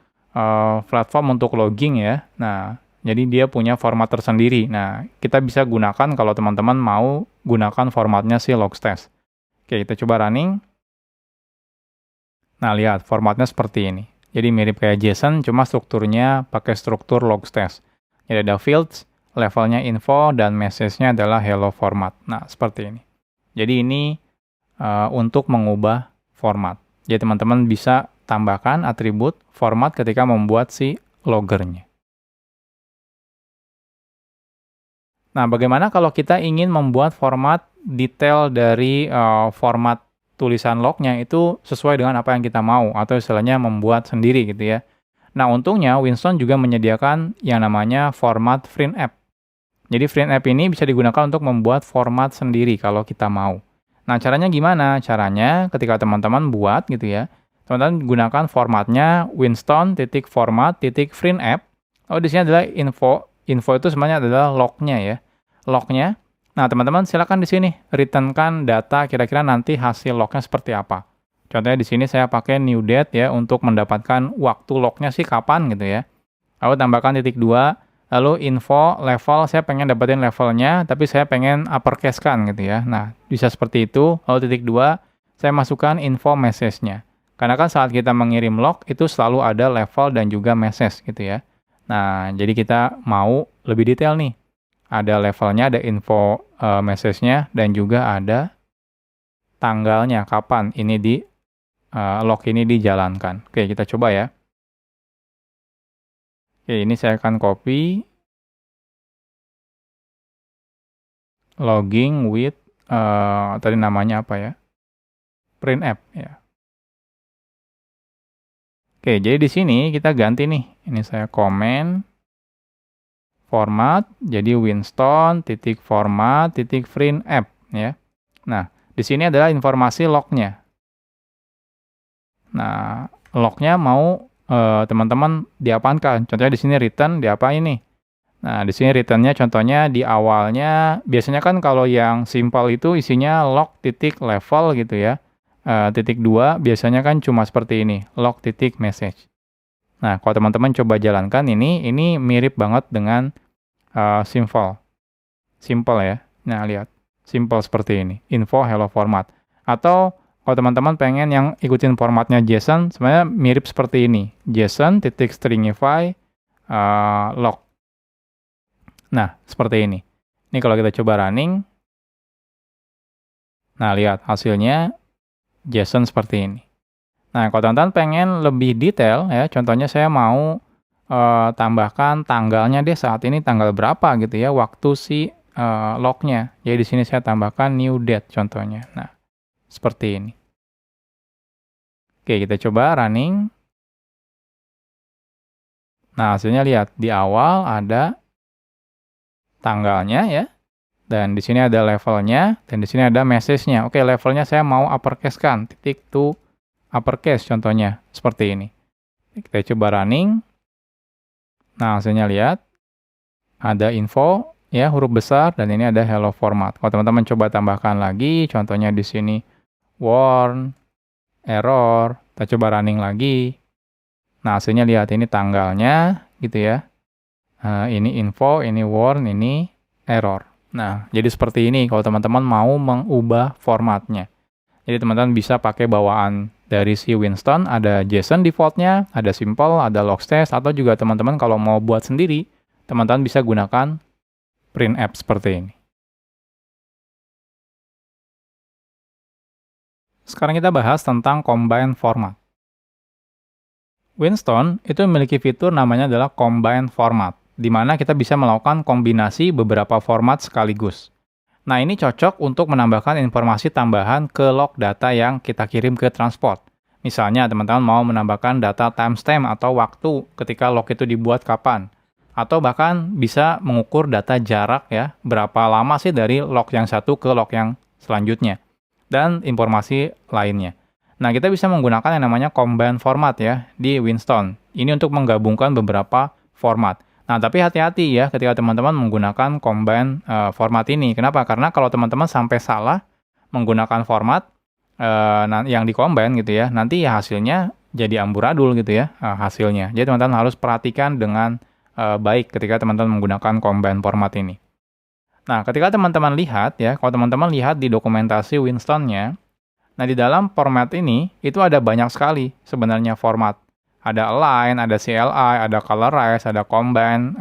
platform untuk logging ya. Nah, jadi dia punya format tersendiri. Nah, kita bisa gunakan kalau teman-teman mau gunakan formatnya si Logstash. Oke, kita coba running. Nah, lihat formatnya seperti ini. Jadi mirip kayak JSON, cuma strukturnya pakai struktur Logstash. Jadi ada fields, levelnya info, dan message-nya adalah hello format. Nah, seperti ini. Jadi ini untuk mengubah format. Jadi teman-teman bisa tambahkan atribut format ketika membuat si loggernya. Nah, bagaimana kalau kita ingin membuat format detail dari format tulisan lognya itu sesuai dengan apa yang kita mau, atau istilahnya membuat sendiri gitu ya. Nah, untungnya Winston juga menyediakan yang namanya format FreeApp. Jadi FreeApp ini bisa digunakan untuk membuat format sendiri kalau kita mau. Nah, caranya gimana? Caranya ketika teman-teman buat gitu ya, teman-teman gunakan formatnya winston.format.FreeApp. Oh, di sini adalah info. Info itu sebenarnya adalah lognya ya. Lognya. Nah, teman-teman silakan di sini returnkan data kira-kira nanti hasil lognya seperti apa. Contohnya di sini saya pakai new date ya untuk mendapatkan waktu lognya sih kapan gitu ya. Lalu tambahkan titik 2. Lalu info, level, saya pengen dapetin levelnya, tapi saya pengen uppercase kan gitu ya. Nah, bisa seperti itu. Lalu titik 2, saya masukkan info message-nya. Karena kan saat kita mengirim log, itu selalu ada level dan juga message gitu ya. Nah, jadi kita mau lebih detail nih. Ada levelnya, ada info message-nya, dan juga ada tanggalnya, kapan ini log ini dijalankan. Oke, kita coba ya. Oke, ini saya akan copy logging with tadi namanya apa ya? FreeApp ya. Oke, jadi di sini kita ganti nih. Ini saya komen format jadi winston.format.FreeApp ya. Nah, di sini adalah informasi lognya. Nah, lognya mau teman-teman diapakan? Contohnya di sini return diapain nih? Nah, di sini return-nya contohnya di awalnya, biasanya kan kalau yang simple itu isinya log titik level gitu ya. Titik 2 biasanya kan cuma seperti ini, log titik message. Nah, kalau teman-teman coba jalankan ini mirip banget dengan simple. Simple ya. Nah, lihat. Simple seperti ini. Info hello format. Atau kalau teman-teman pengen yang ikutin formatnya JSON, sebenarnya mirip seperti ini. JSON titik stringify log. Nah, seperti ini. Ini kalau kita coba running. Nah, lihat hasilnya JSON seperti ini. Nah, kalau teman-teman pengen lebih detail ya, contohnya saya mau tambahkan tanggalnya deh saat ini tanggal berapa gitu ya, waktu si lognya. Jadi di sini saya tambahkan new date contohnya. Nah, seperti ini. Oke, kita coba running. Nah, hasilnya lihat di awal ada tanggalnya ya. Dan di sini ada levelnya, dan di sini ada message-nya. Oke, levelnya saya mau uppercase kan, titik to uppercase contohnya, seperti ini. Kita coba running. Nah, hasilnya lihat, ada info, ya huruf besar, dan ini ada hello format. Kalau teman-teman coba tambahkan lagi, contohnya di sini warn, error, kita coba running lagi. Nah, hasilnya lihat, ini tanggalnya, gitu ya. Ini info, ini warn, ini error. Nah, jadi seperti ini kalau teman-teman mau mengubah formatnya. Jadi teman-teman bisa pakai bawaan dari si Winston, ada JSON defaultnya, ada simple, ada logstash, atau juga teman-teman kalau mau buat sendiri, teman-teman bisa gunakan printf seperti ini. Sekarang kita bahas tentang combine format. Winston itu memiliki fitur namanya adalah combine format, di mana kita bisa melakukan kombinasi beberapa format sekaligus. Nah, ini cocok untuk menambahkan informasi tambahan ke log data yang kita kirim ke transport. Misalnya, teman-teman mau menambahkan data timestamp atau waktu ketika log itu dibuat kapan. Atau bahkan bisa mengukur data jarak ya, berapa lama sih dari log yang satu ke log yang selanjutnya. Dan informasi lainnya. Nah, kita bisa menggunakan yang namanya combine format ya di Winston. Ini untuk menggabungkan beberapa format. Nah, tapi hati-hati ya ketika teman-teman menggunakan combine format ini. Kenapa? Karena kalau teman-teman sampai salah menggunakan format yang di-combine gitu ya, nanti ya hasilnya jadi amburadul gitu ya hasilnya. Jadi teman-teman harus perhatikan dengan baik ketika teman-teman menggunakan combine format ini. Nah, ketika teman-teman lihat ya, kalau teman-teman lihat di dokumentasi Winston-nya, nah di dalam format ini itu ada banyak sekali sebenarnya format. Ada align, ada CLI, ada colorize, ada combine,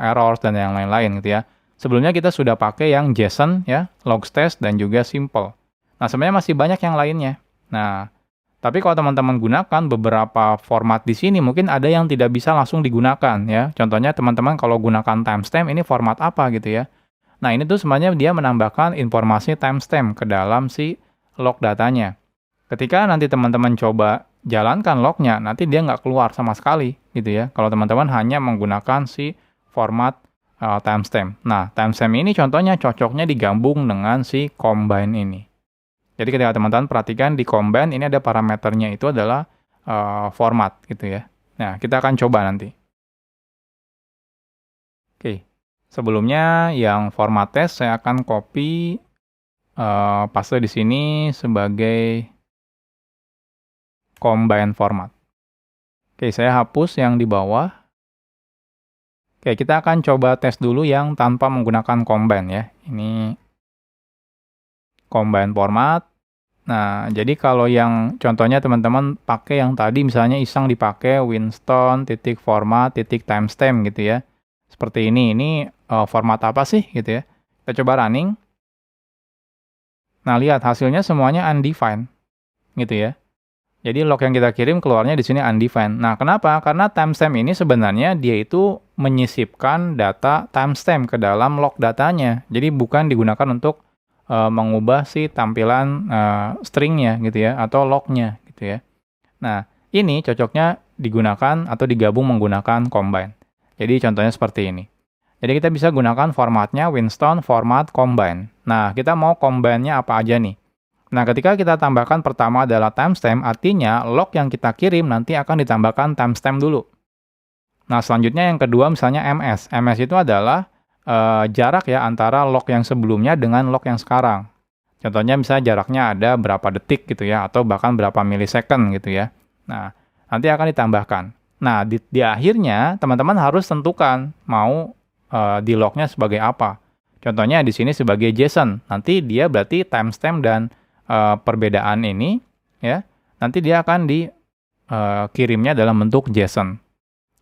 errors, dan yang lain-lain gitu ya. Sebelumnya kita sudah pakai yang JSON, ya, logstash, dan juga simple. Nah, sebenarnya masih banyak yang lainnya. Nah, tapi kalau teman-teman gunakan beberapa format di sini, mungkin ada yang tidak bisa langsung digunakan ya. Contohnya teman-teman kalau gunakan timestamp, ini format apa gitu ya. Nah, ini tuh sebenarnya dia menambahkan informasi timestamp ke dalam si log datanya. Ketika nanti teman-teman coba jalankan lognya, nanti dia nggak keluar sama sekali, gitu ya. Kalau teman-teman hanya menggunakan si format timestamp. Nah, timestamp ini contohnya cocoknya digabung dengan si combine ini. Jadi ketika teman-teman perhatikan di combine, ini ada parameternya itu adalah format, gitu ya. Nah, kita akan coba nanti. Oke, sebelumnya yang format test, saya akan copy paste di sini sebagai combine format. Oke, saya hapus yang di bawah. Oke, kita akan coba tes dulu yang tanpa menggunakan combine ya. Ini combine format. Nah, jadi kalau yang contohnya teman-teman pakai yang tadi misalnya iseng dipakai Winston .format .timestamp gitu ya. Seperti ini format apa sih gitu ya. Kita coba running. Nah, lihat hasilnya semuanya undefined gitu ya. Jadi log yang kita kirim keluarnya di sini undefined. Nah, kenapa? Karena timestamp ini sebenarnya dia itu menyisipkan data timestamp ke dalam log datanya. Jadi bukan digunakan untuk mengubah si tampilan stringnya gitu ya, atau lognya gitu ya. Nah, ini cocoknya digunakan atau digabung menggunakan combine. Jadi contohnya seperti ini. Jadi kita bisa gunakan formatnya Winston format combine. Nah, kita mau combine-nya apa aja nih? Nah, ketika kita tambahkan pertama adalah timestamp, artinya log yang kita kirim nanti akan ditambahkan timestamp dulu. Nah, selanjutnya yang kedua misalnya ms. Ms itu adalah jarak ya antara log yang sebelumnya dengan log yang sekarang. Contohnya misalnya jaraknya ada berapa detik gitu ya, atau bahkan berapa milisecond gitu ya. Nah, nanti akan ditambahkan. Nah, di akhirnya teman-teman harus tentukan mau di lognya sebagai apa. Contohnya di sini sebagai JSON. Nanti dia berarti timestamp dan perbedaan ini ya, nanti dia akan dikirimnya dalam bentuk JSON.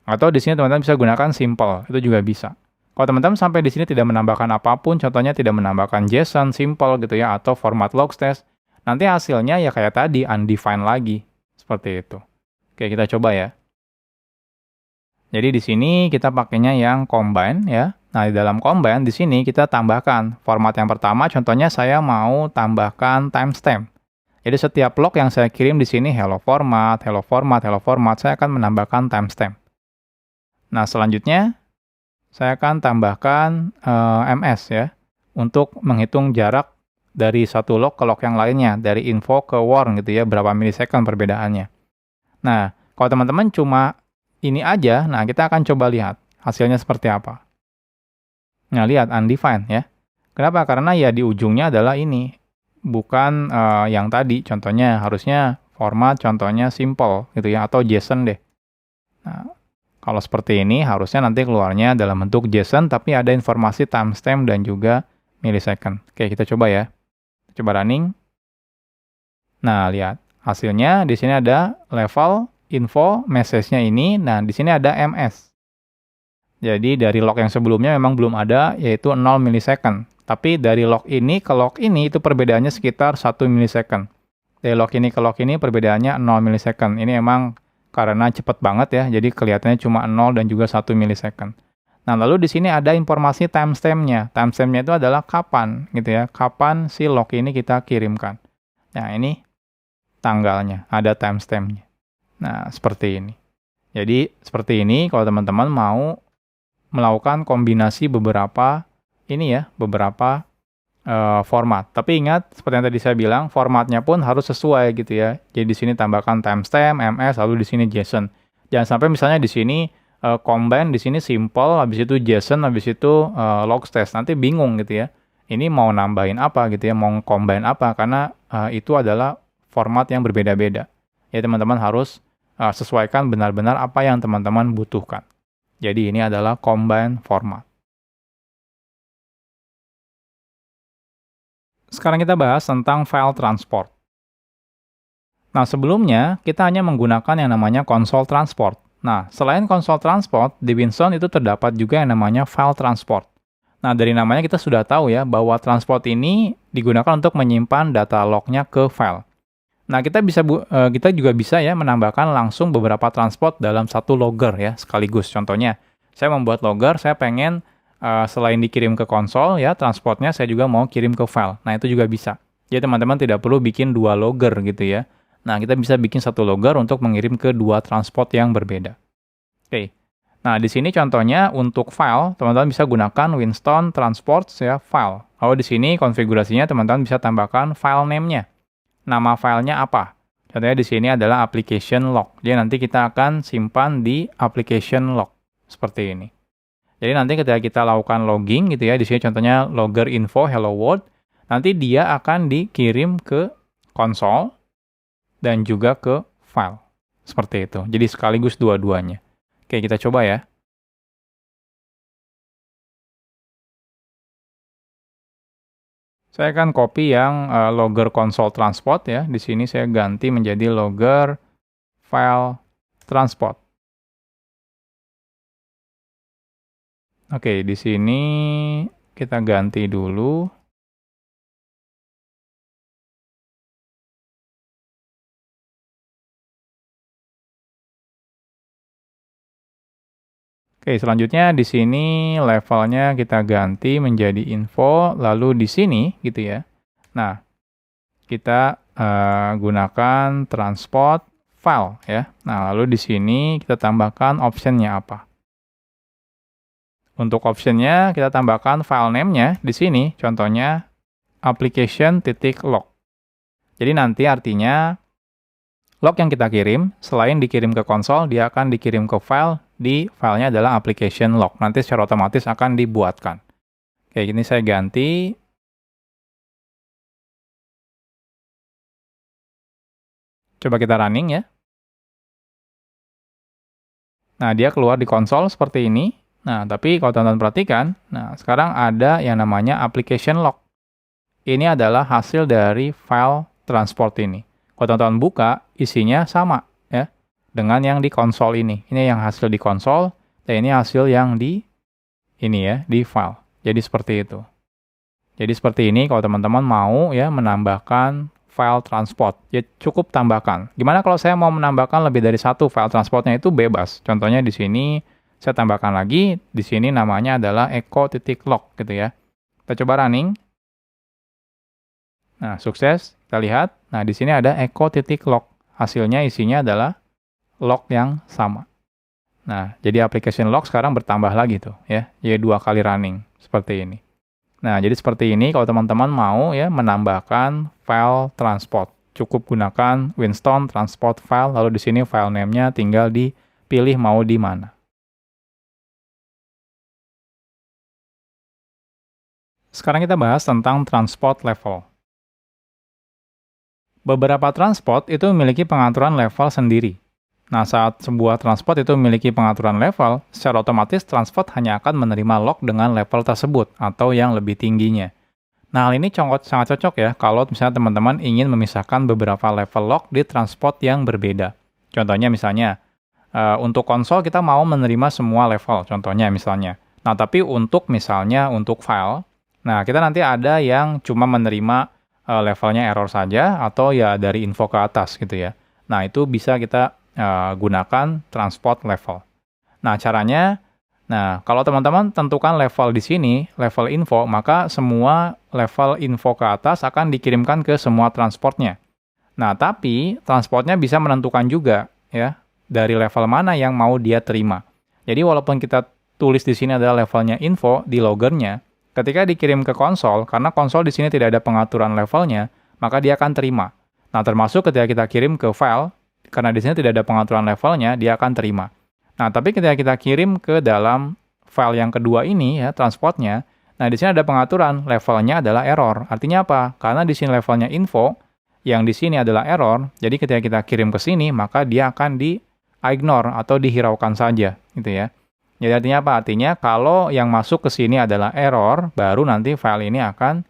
Atau di sini teman-teman bisa gunakan simple, itu juga bisa. Kalau teman-teman sampai di sini tidak menambahkan apapun, contohnya tidak menambahkan JSON, simple gitu ya, atau format logs test, nanti hasilnya ya kayak tadi, undefined lagi. Seperti itu. Oke, kita coba ya. Jadi di sini kita pakainya yang combine ya. Nah, di dalam combine di sini kita tambahkan format yang pertama, contohnya saya mau tambahkan timestamp. Jadi setiap log yang saya kirim di sini hello format, hello format, hello format, saya akan menambahkan timestamp. Nah, selanjutnya saya akan tambahkan ms ya untuk menghitung jarak dari satu log ke log yang lainnya, dari info ke warn gitu ya, berapa milisecond perbedaannya. Nah, kalau teman-teman cuma ini aja, nah kita akan coba lihat hasilnya seperti apa. Nah, lihat undefined ya. Kenapa? Karena ya di ujungnya adalah ini, bukan yang tadi. Contohnya harusnya format, contohnya simple gitu ya, atau JSON deh. Nah, kalau seperti ini harusnya nanti keluarnya dalam bentuk JSON, tapi ada informasi timestamp dan juga millisecond. Oke, kita coba ya. Coba running. Nah, lihat hasilnya di sini ada level info message-nya ini. Nah, di sini ada ms. Jadi dari log yang sebelumnya memang belum ada, yaitu 0 milisecond. Tapi dari log ini ke log ini itu perbedaannya sekitar 1 milisecond. Dari log ini ke log ini perbedaannya 0 milisecond. Ini emang karena cepat banget ya, jadi kelihatannya cuma 0 dan juga 1 milisecond. Nah, lalu di sini ada informasi timestamp-nya. Timestamp-nya itu adalah kapan gitu ya, kapan si log ini kita kirimkan. Nah, ini tanggalnya, ada timestamp-nya. Nah, seperti ini. Jadi, seperti ini kalau teman-teman mau melakukan kombinasi beberapa beberapa format. Tapi ingat, seperti yang tadi saya bilang, formatnya pun harus sesuai gitu ya. Jadi di sini tambahkan timestamp, ms, lalu di sini JSON. Jangan sampai misalnya di sini combine, di sini simple, habis itu JSON, habis itu logs test. Nanti bingung gitu ya. Ini mau nambahin apa gitu ya, mau combine apa, karena itu adalah format yang berbeda-beda. Ya teman-teman harus sesuaikan benar-benar apa yang teman-teman butuhkan. Jadi ini adalah combine format. Sekarang kita bahas tentang file transport. Nah, sebelumnya kita hanya menggunakan yang namanya console transport. Nah, selain console transport, di Winson itu terdapat juga yang namanya file transport. Nah, dari namanya kita sudah tahu ya bahwa transport ini digunakan untuk menyimpan data lognya ke file. Nah, kita juga bisa ya menambahkan langsung beberapa transport dalam satu logger ya sekaligus. Contohnya, saya membuat logger, saya pengen selain dikirim ke konsol ya transportnya saya juga mau kirim ke file. Nah, itu juga bisa. Jadi teman-teman tidak perlu bikin dua logger gitu ya. Nah, kita bisa bikin satu logger untuk mengirim ke dua transport yang berbeda. Oke. Nah, di sini contohnya untuk file, teman-teman bisa gunakan Winston Transports ya file. Lalu di sini konfigurasinya teman-teman bisa tambahkan file name-nya. Nama filenya apa? Contohnya di sini adalah application log. Jadi nanti kita akan simpan di application log seperti ini. Jadi nanti ketika kita lakukan logging gitu ya, di sini contohnya logger info hello world, nanti dia akan dikirim ke konsol dan juga ke file. Seperti itu. Jadi sekaligus dua-duanya. Oke, kita coba ya. Saya akan copy yang logger console transport ya. Di sini saya ganti menjadi logger file transport. Oke, di sini kita ganti dulu. Oke, selanjutnya di sini levelnya kita ganti menjadi info, lalu di sini gitu ya. Nah, kita gunakan transport file ya. Nah, lalu di sini kita tambahkan optionnya apa. Untuk optionnya kita tambahkan file name-nya di sini, contohnya application.log. Jadi nanti artinya log yang kita kirim, selain dikirim ke konsol, dia akan dikirim ke file, di filenya adalah application log. Nanti secara otomatis akan dibuatkan. Oke, ini saya ganti. Coba kita running ya. Nah, dia keluar di konsol seperti ini. Nah, tapi kalau teman-teman perhatikan, nah sekarang ada yang namanya application log. Ini adalah hasil dari file transport ini. Kalau teman-teman buka, isinya sama ya dengan yang di konsol ini. Ini yang hasil di konsol, dan ini hasil yang di ini ya, di file. Jadi seperti itu. Jadi seperti ini kalau teman-teman mau ya menambahkan file transport, ya cukup tambahkan. Gimana kalau saya mau menambahkan lebih dari satu file transportnya, itu bebas. Contohnya di sini saya tambahkan lagi, di sini namanya adalah echo.log gitu ya. Kita coba running. Nah, sukses. Kita lihat. Nah, di sini ada echo.log. Hasilnya isinya adalah log yang sama. Nah, jadi application log sekarang bertambah lagi tuh ya. Jadi 2 kali running seperti ini. Nah, jadi seperti ini kalau teman-teman mau ya menambahkan file transport. Cukup gunakan Winston transport file, lalu di sini file name-nya tinggal dipilih mau di mana. Sekarang kita bahas tentang transport level. Beberapa transport itu memiliki pengaturan level sendiri. Nah, saat sebuah transport itu memiliki pengaturan level, secara otomatis transport hanya akan menerima log dengan level tersebut atau yang lebih tingginya. Nah, hal ini sangat cocok ya kalau misalnya teman-teman ingin memisahkan beberapa level log di transport yang berbeda. Contohnya misalnya, untuk konsol kita mau menerima semua level, contohnya misalnya. Nah, tapi untuk misalnya untuk file, nah kita nanti ada yang cuma menerima levelnya error saja atau ya dari info ke atas gitu ya. Nah, itu bisa kita gunakan transport level. Nah, caranya, nah kalau teman-teman tentukan level di sini, level info, maka semua level info ke atas akan dikirimkan ke semua transportnya. Nah, tapi transportnya bisa menentukan juga ya dari level mana yang mau dia terima. Jadi walaupun kita tulis di sini adalah levelnya info di loggernya, ketika dikirim ke konsol, karena konsol di sini tidak ada pengaturan levelnya, maka dia akan terima. Nah, termasuk ketika kita kirim ke file, karena di sini tidak ada pengaturan levelnya, dia akan terima. Nah, tapi ketika kita kirim ke dalam file yang kedua ini ya, transportnya, nah di sini ada pengaturan levelnya adalah error. Artinya apa? Karena di sini levelnya info, yang di sini adalah error, jadi ketika kita kirim ke sini, maka dia akan di-ignore atau dihiraukan saja, gitu ya. Jadi artinya apa? Artinya kalau yang masuk ke sini adalah error, baru nanti file ini akan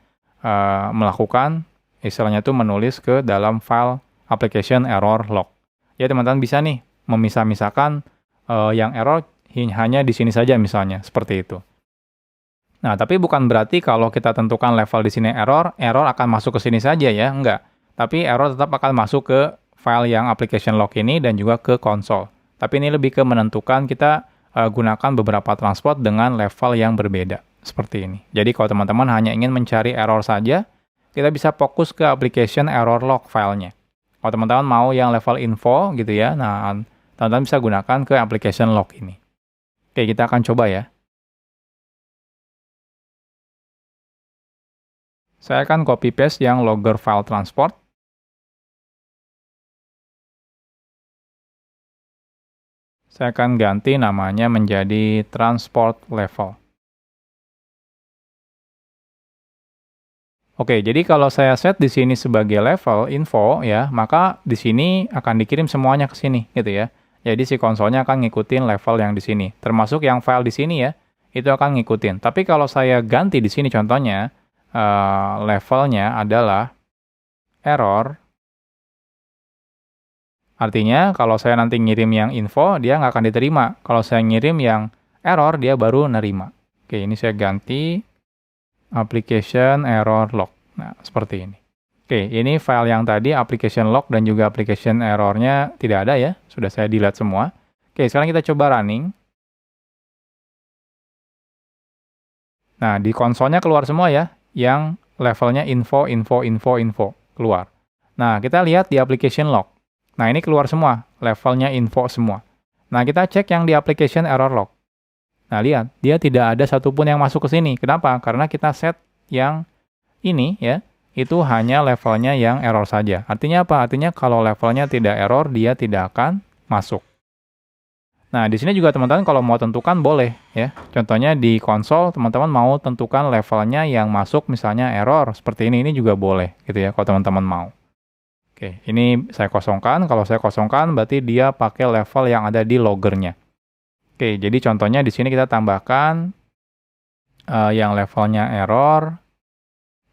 melakukan, istilahnya itu menulis ke dalam file application error log. Ya teman-teman bisa nih memisah-misahkan yang error hanya di sini saja misalnya, seperti itu. Nah, tapi bukan berarti kalau kita tentukan level di sini error akan masuk ke sini saja ya, enggak. Tapi error tetap akan masuk ke file yang application log ini dan juga ke konsol. Tapi ini lebih ke menentukan kita gunakan beberapa transport dengan level yang berbeda, seperti ini. Jadi kalau teman-teman hanya ingin mencari error saja, kita bisa fokus ke application error log filenya. Kalau teman-teman mau yang level info gitu ya, nah teman-teman bisa gunakan ke application log ini. Oke, kita akan coba ya. Saya akan copy paste yang logger file transport. Saya akan ganti namanya menjadi transport level. Oke, jadi kalau saya set di sini sebagai level info ya, maka di sini akan dikirim semuanya ke sini gitu ya. Jadi si konsolnya akan ngikutin level yang di sini, termasuk yang file di sini ya, itu akan ngikutin. Tapi kalau saya ganti di sini contohnya levelnya adalah error. Artinya, kalau saya nanti ngirim yang info, dia nggak akan diterima. Kalau saya ngirim yang error, dia baru nerima. Oke, ini saya ganti application error log. Nah, seperti ini. Oke, ini file yang tadi, application log dan juga application errornya tidak ada ya. Sudah saya delete semua. Oke, sekarang kita coba running. Nah, di konsolnya keluar semua ya, yang levelnya info, keluar. Nah, kita lihat di application log. Nah, ini keluar semua, levelnya info semua. Nah, kita cek yang di application error log. Nah, lihat, dia tidak ada satupun yang masuk ke sini. Kenapa? Karena kita set yang ini ya, itu hanya levelnya yang error saja. Artinya apa? Artinya kalau levelnya tidak error, dia tidak akan masuk. Nah, di sini juga teman-teman kalau mau tentukan boleh ya. Contohnya di konsol, teman-teman mau tentukan levelnya yang masuk misalnya error, seperti ini juga boleh gitu ya, kalau teman-teman mau. Oke, ini saya kosongkan. Kalau saya kosongkan, berarti dia pakai level yang ada di loggernya. Oke, jadi contohnya di sini kita tambahkan yang levelnya error,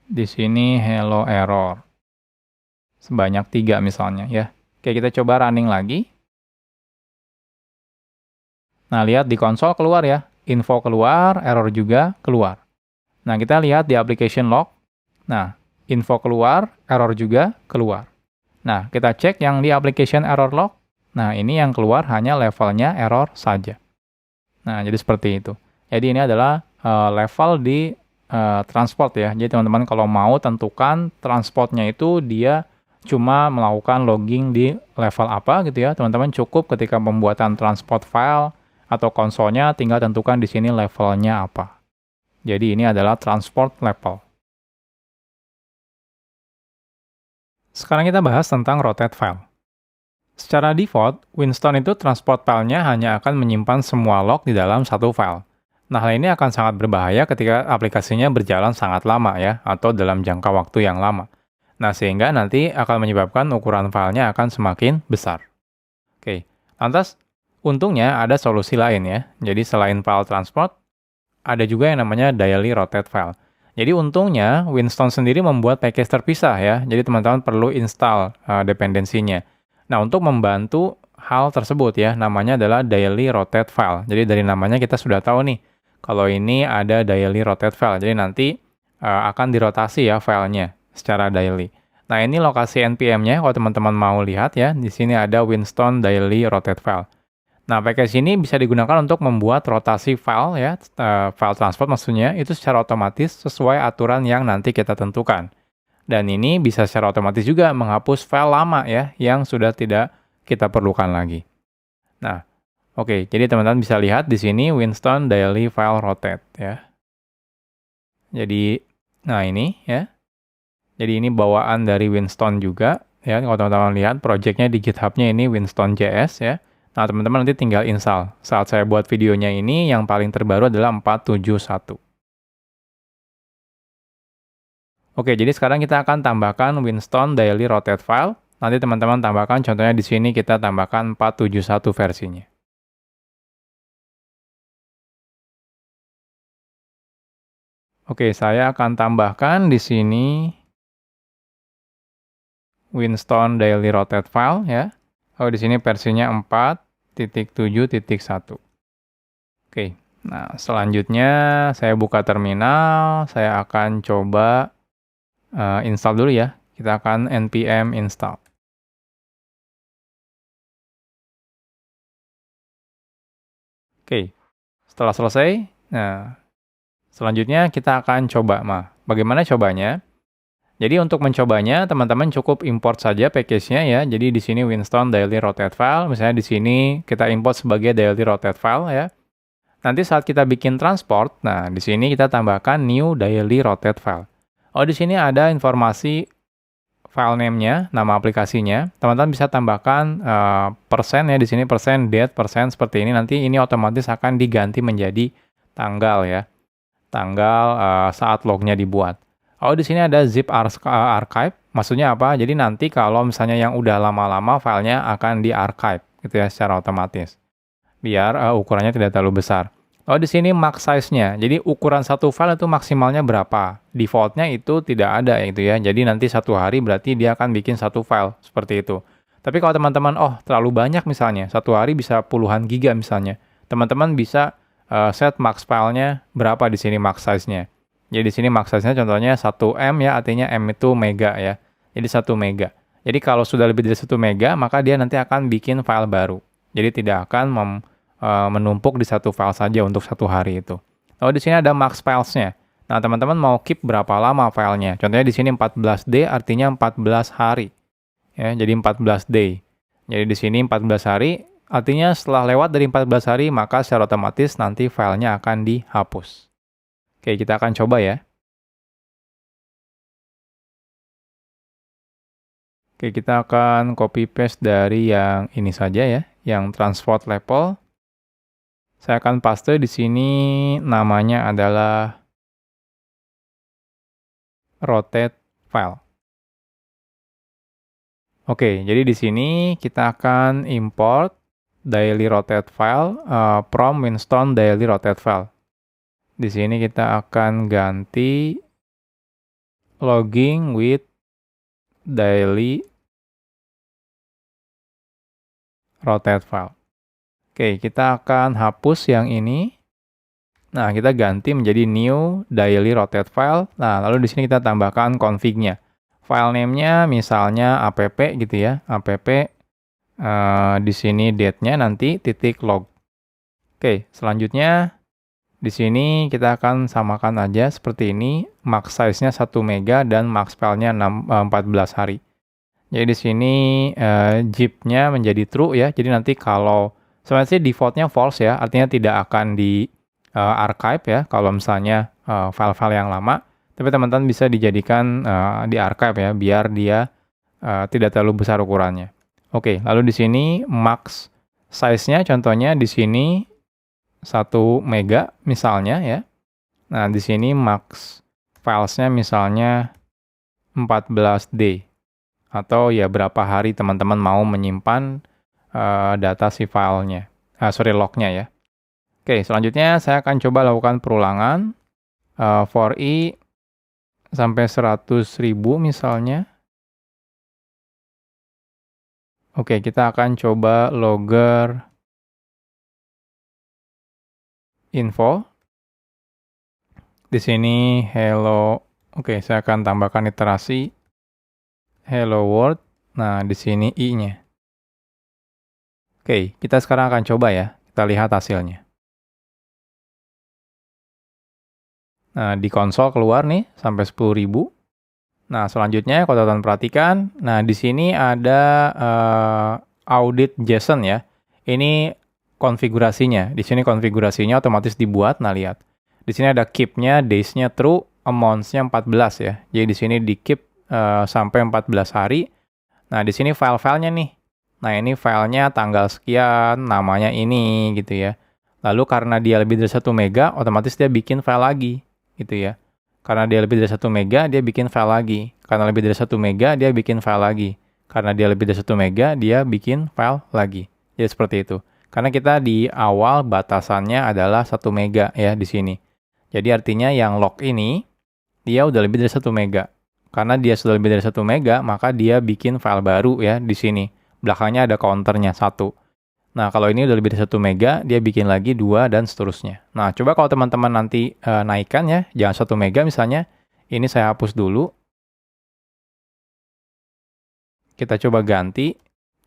di sini hello error. Sebanyak 3 misalnya ya. Oke, kita coba running lagi. Nah, lihat di konsol keluar ya. Info keluar, error juga keluar. Nah, kita lihat di application log. Nah, info keluar, error juga keluar. Nah, kita cek yang di application error log. Nah, ini yang keluar hanya levelnya error saja. Nah, jadi seperti itu. Jadi ini adalah level di transport ya. Jadi teman-teman kalau mau tentukan transportnya itu dia cuma melakukan logging di level apa gitu ya. Teman-teman cukup ketika pembuatan transport file atau konsolnya tinggal tentukan di sini levelnya apa. Jadi ini adalah transport level. Sekarang kita bahas tentang rotate file. Secara default, Winston itu transport filenya hanya akan menyimpan semua log di dalam satu file. Nah, hal ini akan sangat berbahaya ketika aplikasinya berjalan sangat lama ya, atau dalam jangka waktu yang lama. Nah, sehingga nanti akan menyebabkan ukuran filenya akan semakin besar. Oke, lantas untungnya ada solusi lain ya. Jadi selain file transport, ada juga yang namanya daily rotate file. Jadi untungnya Winston sendiri membuat package terpisah ya. Jadi teman-teman perlu install dependensinya. Nah, untuk membantu hal tersebut ya, namanya adalah daily rotate file. Jadi dari namanya kita sudah tahu nih, kalau ini ada daily rotate file. Jadi nanti akan dirotasi ya filenya secara daily. Nah, ini lokasi npm-nya kalau teman-teman mau lihat ya. Di sini ada Winston daily rotate file. Nah, package ini bisa digunakan untuk membuat rotasi file ya, file transport maksudnya, itu secara otomatis sesuai aturan yang nanti kita tentukan. Dan ini bisa secara otomatis juga menghapus file lama ya, yang sudah tidak kita perlukan lagi. Nah, oke, jadi teman-teman bisa lihat di sini Winston Daily File Rotate ya. Jadi, nah ini ya. Jadi ini bawaan dari Winston juga ya. Kalau teman-teman lihat projectnya di GitHub-nya ini Winston.js ya. Nah, teman-teman nanti tinggal install. Saat saya buat videonya ini, yang paling terbaru adalah 471. Oke, jadi sekarang kita akan tambahkan Winston Daily Rotate File. Nanti teman-teman tambahkan, contohnya di sini kita tambahkan 471 versinya. Oke, saya akan tambahkan di sini Winston Daily Rotate File ya. Oh, di sini versinya 4.7.1. Oke, nah selanjutnya saya buka terminal, saya akan coba install dulu ya. Kita akan npm install. Oke, setelah selesai, nah selanjutnya kita akan coba. Bagaimana cobanya? Jadi untuk mencobanya, teman-teman cukup import saja package-nya ya. Jadi di sini Winston Daily Rotate File, misalnya di sini kita import sebagai Daily Rotate File ya. Nanti saat kita bikin transport, nah di sini kita tambahkan New Daily Rotate File. Oh, di sini ada informasi file name-nya, nama aplikasinya. Teman-teman bisa tambahkan persen ya, di sini persen, date, persen, seperti ini. Nanti ini otomatis akan diganti menjadi tanggal ya. Tanggal saat lognya dibuat. Oh, di sini ada zip archive. Maksudnya apa? Jadi nanti kalau misalnya yang udah lama-lama filenya akan di-archive gitu ya secara otomatis. Biar ukurannya tidak terlalu besar. Oh, di sini max size-nya. Jadi ukuran satu file itu maksimalnya berapa? Default-nya itu tidak ada gitu ya. Jadi nanti satu hari berarti dia akan bikin satu file seperti itu. Tapi kalau teman-teman, terlalu banyak misalnya, satu hari bisa puluhan giga misalnya. Teman-teman bisa set max filenya berapa di sini max size-nya. Jadi di sini max size-nya contohnya 1 M ya, artinya M itu mega ya. Jadi 1 mega. Jadi kalau sudah lebih dari 1 mega, maka dia nanti akan bikin file baru. Jadi tidak akan menumpuk di satu file saja untuk satu hari itu. Lalu di sini ada max files-nya. Nah, teman-teman mau keep berapa lama filenya? Contohnya di sini 14D artinya 14 hari. Ya, jadi 14 day. Jadi di sini 14 hari, artinya setelah lewat dari 14 hari, maka secara otomatis nanti filenya akan dihapus. Oke, kita akan coba ya. Oke, kita akan copy paste dari yang ini saja ya, yang transport level. Saya akan paste di sini namanya adalah rotate file. Oke, jadi di sini kita akan import daily rotate file from Winston daily rotate file. Di sini kita akan ganti logging with daily rotate file. Oke, kita akan hapus yang ini. Nah, kita ganti menjadi new daily rotate file. Nah, lalu di sini kita tambahkan config-nya. File name-nya misalnya app gitu ya. App di sini date-nya nanti .log. Oke, selanjutnya di sini kita akan samakan aja seperti ini. Max size-nya 1 mega dan max file-nya 14 hari. Jadi di sini zip-nya menjadi true ya. Jadi nanti kalau sebenarnya sih default-nya false ya, artinya tidak akan di archive ya kalau misalnya file-file yang lama, tapi teman-teman bisa dijadikan di archive ya biar dia tidak terlalu besar ukurannya. Oke, lalu di sini max size-nya contohnya di sini 1 mega misalnya ya. Nah, di sini max files-nya misalnya 14D atau ya berapa hari teman-teman mau menyimpan data si filenya, lognya ya. Oke, selanjutnya saya akan coba lakukan perulangan for i sampai 100.000 misalnya. Oke, kita akan coba logger info. Di sini hello. Oke, saya akan tambahkan iterasi hello world. Nah, di sini i-nya. Oke, kita sekarang akan coba ya. Kita lihat hasilnya. Nah, di konsol keluar nih sampai 10.000. Nah, selanjutnya kalau teman-teman perhatikan, nah di sini ada audit JSON ya. Ini konfigurasinya. Di sini konfigurasinya otomatis dibuat. Nah, lihat. Di sini ada keep-nya, days-nya true, amounts-nya 14 ya. Jadi di sini di keep sampai 14 hari. Nah, di sini file-filenya nih. Nah, ini filenya tanggal sekian, namanya ini gitu ya. Lalu karena dia lebih dari 1 mega, otomatis dia bikin file lagi gitu ya. Karena dia lebih dari 1 mega, dia bikin file lagi. Karena lebih dari 1 mega, dia bikin file lagi. Karena dia lebih dari 1 mega, dia bikin file lagi. Jadi seperti itu. Karena kita di awal batasannya adalah 1 mega ya di sini. Jadi artinya yang log ini, dia udah lebih dari 1 mega. Karena dia sudah lebih dari 1 mega, maka dia bikin file baru ya di sini. Belakangnya ada counternya 1. Nah, kalau ini udah lebih dari 1 mega, dia bikin lagi 2 dan seterusnya. Nah, coba kalau teman-teman nanti naikkan ya, jangan 1 mega misalnya. Ini saya hapus dulu. Kita coba ganti,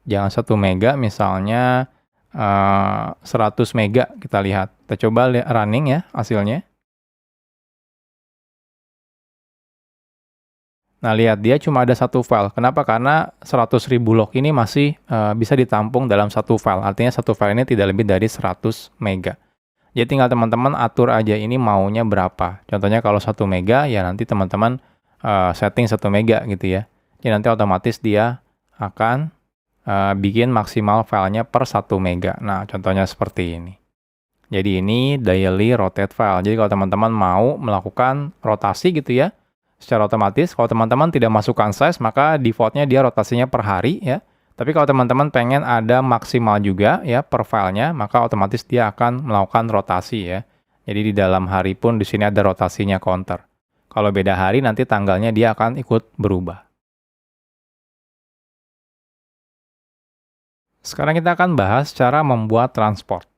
jangan 1 mega, misalnya 100 mega kita lihat. Kita coba running ya hasilnya. Nah, lihat dia cuma ada 1 file. Kenapa? Karena 100.000 log ini masih bisa ditampung dalam 1 file. Artinya 1 file ini tidak lebih dari 100 mega. Jadi tinggal teman-teman atur aja ini maunya berapa. Contohnya kalau 1 mega, ya nanti teman-teman setting 1 mega gitu ya. Jadi nanti otomatis dia akan bikin maksimal filenya per 1 mega. Nah, contohnya seperti ini. Jadi ini daily rotate file. Jadi kalau teman-teman mau melakukan rotasi gitu ya, secara otomatis, kalau teman-teman tidak masukkan size, maka defaultnya dia rotasinya per hari ya. Tapi kalau teman-teman pengen ada maksimal juga ya per filenya, maka otomatis dia akan melakukan rotasi ya. Jadi di dalam hari pun di sini ada rotasinya counter. Kalau beda hari nanti tanggalnya dia akan ikut berubah. Sekarang kita akan bahas cara membuat transport.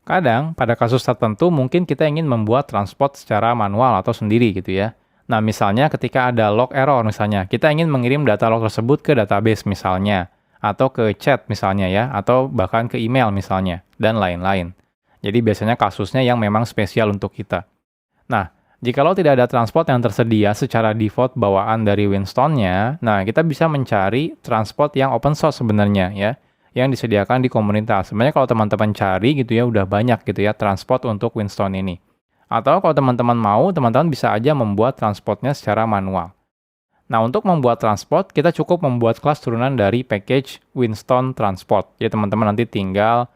Kadang, pada kasus tertentu mungkin kita ingin membuat transport secara manual atau sendiri gitu ya. Nah, misalnya ketika ada log error misalnya, kita ingin mengirim data log tersebut ke database misalnya, atau ke chat misalnya ya, atau bahkan ke email misalnya, dan lain-lain. Jadi biasanya kasusnya yang memang spesial untuk kita. Nah, jikalau tidak ada transport yang tersedia secara default bawaan dari Winston-nya, nah kita bisa mencari transport yang open source sebenarnya ya, yang disediakan di komunitas. Sebenarnya kalau teman-teman cari gitu ya, udah banyak gitu ya transport untuk Winston ini. Atau kalau teman-teman mau, teman-teman bisa aja membuat transportnya secara manual. Nah, untuk membuat transport, kita cukup membuat kelas turunan dari package Winston Transport. Jadi teman-teman nanti tinggal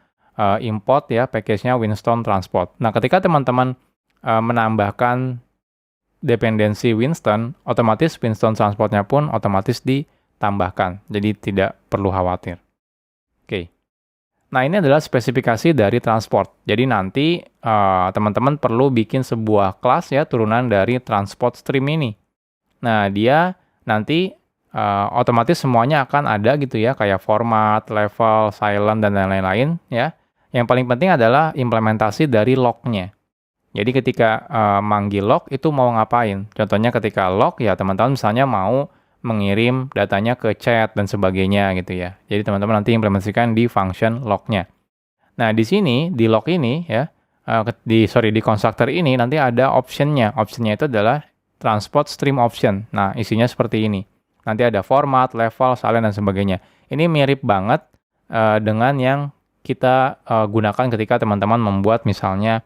import ya package-nya Winston Transport. Nah, ketika teman-teman menambahkan dependensi Winston, otomatis Winston Transport-nya pun otomatis ditambahkan. Jadi tidak perlu khawatir. Oke. Nah, ini adalah spesifikasi dari transport. Jadi nanti teman-teman perlu bikin sebuah kelas ya, turunan dari transport stream ini. Nah, dia nanti otomatis semuanya akan ada gitu ya, kayak format, level, silent, dan lain-lain ya. Yang paling penting adalah implementasi dari log-nya. Jadi ketika manggil log itu mau ngapain? Contohnya ketika log ya teman-teman misalnya mau mengirim datanya ke chat dan sebagainya gitu ya. Jadi teman-teman nanti implementasikan di function log-nya. Nah, di sini di log ini ya di constructor ini nanti ada option-nya. Option-nya itu adalah transport stream option. Nah, isinya seperti ini. Nanti ada format, level, silent dan sebagainya. Ini mirip banget dengan yang kita gunakan ketika teman-teman membuat misalnya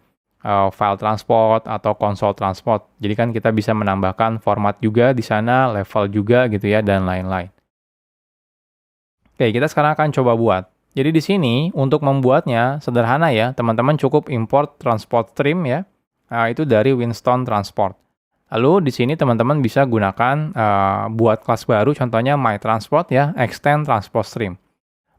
file transport atau console transport. Jadi kan kita bisa menambahkan format juga di sana, level juga gitu ya, dan lain-lain. Oke, kita sekarang akan coba buat. Jadi di sini untuk membuatnya sederhana ya, teman-teman cukup import transport stream ya, itu dari Winston Transport. Lalu di sini teman-teman bisa gunakan buat kelas baru, contohnya My Transport ya, extend transport stream.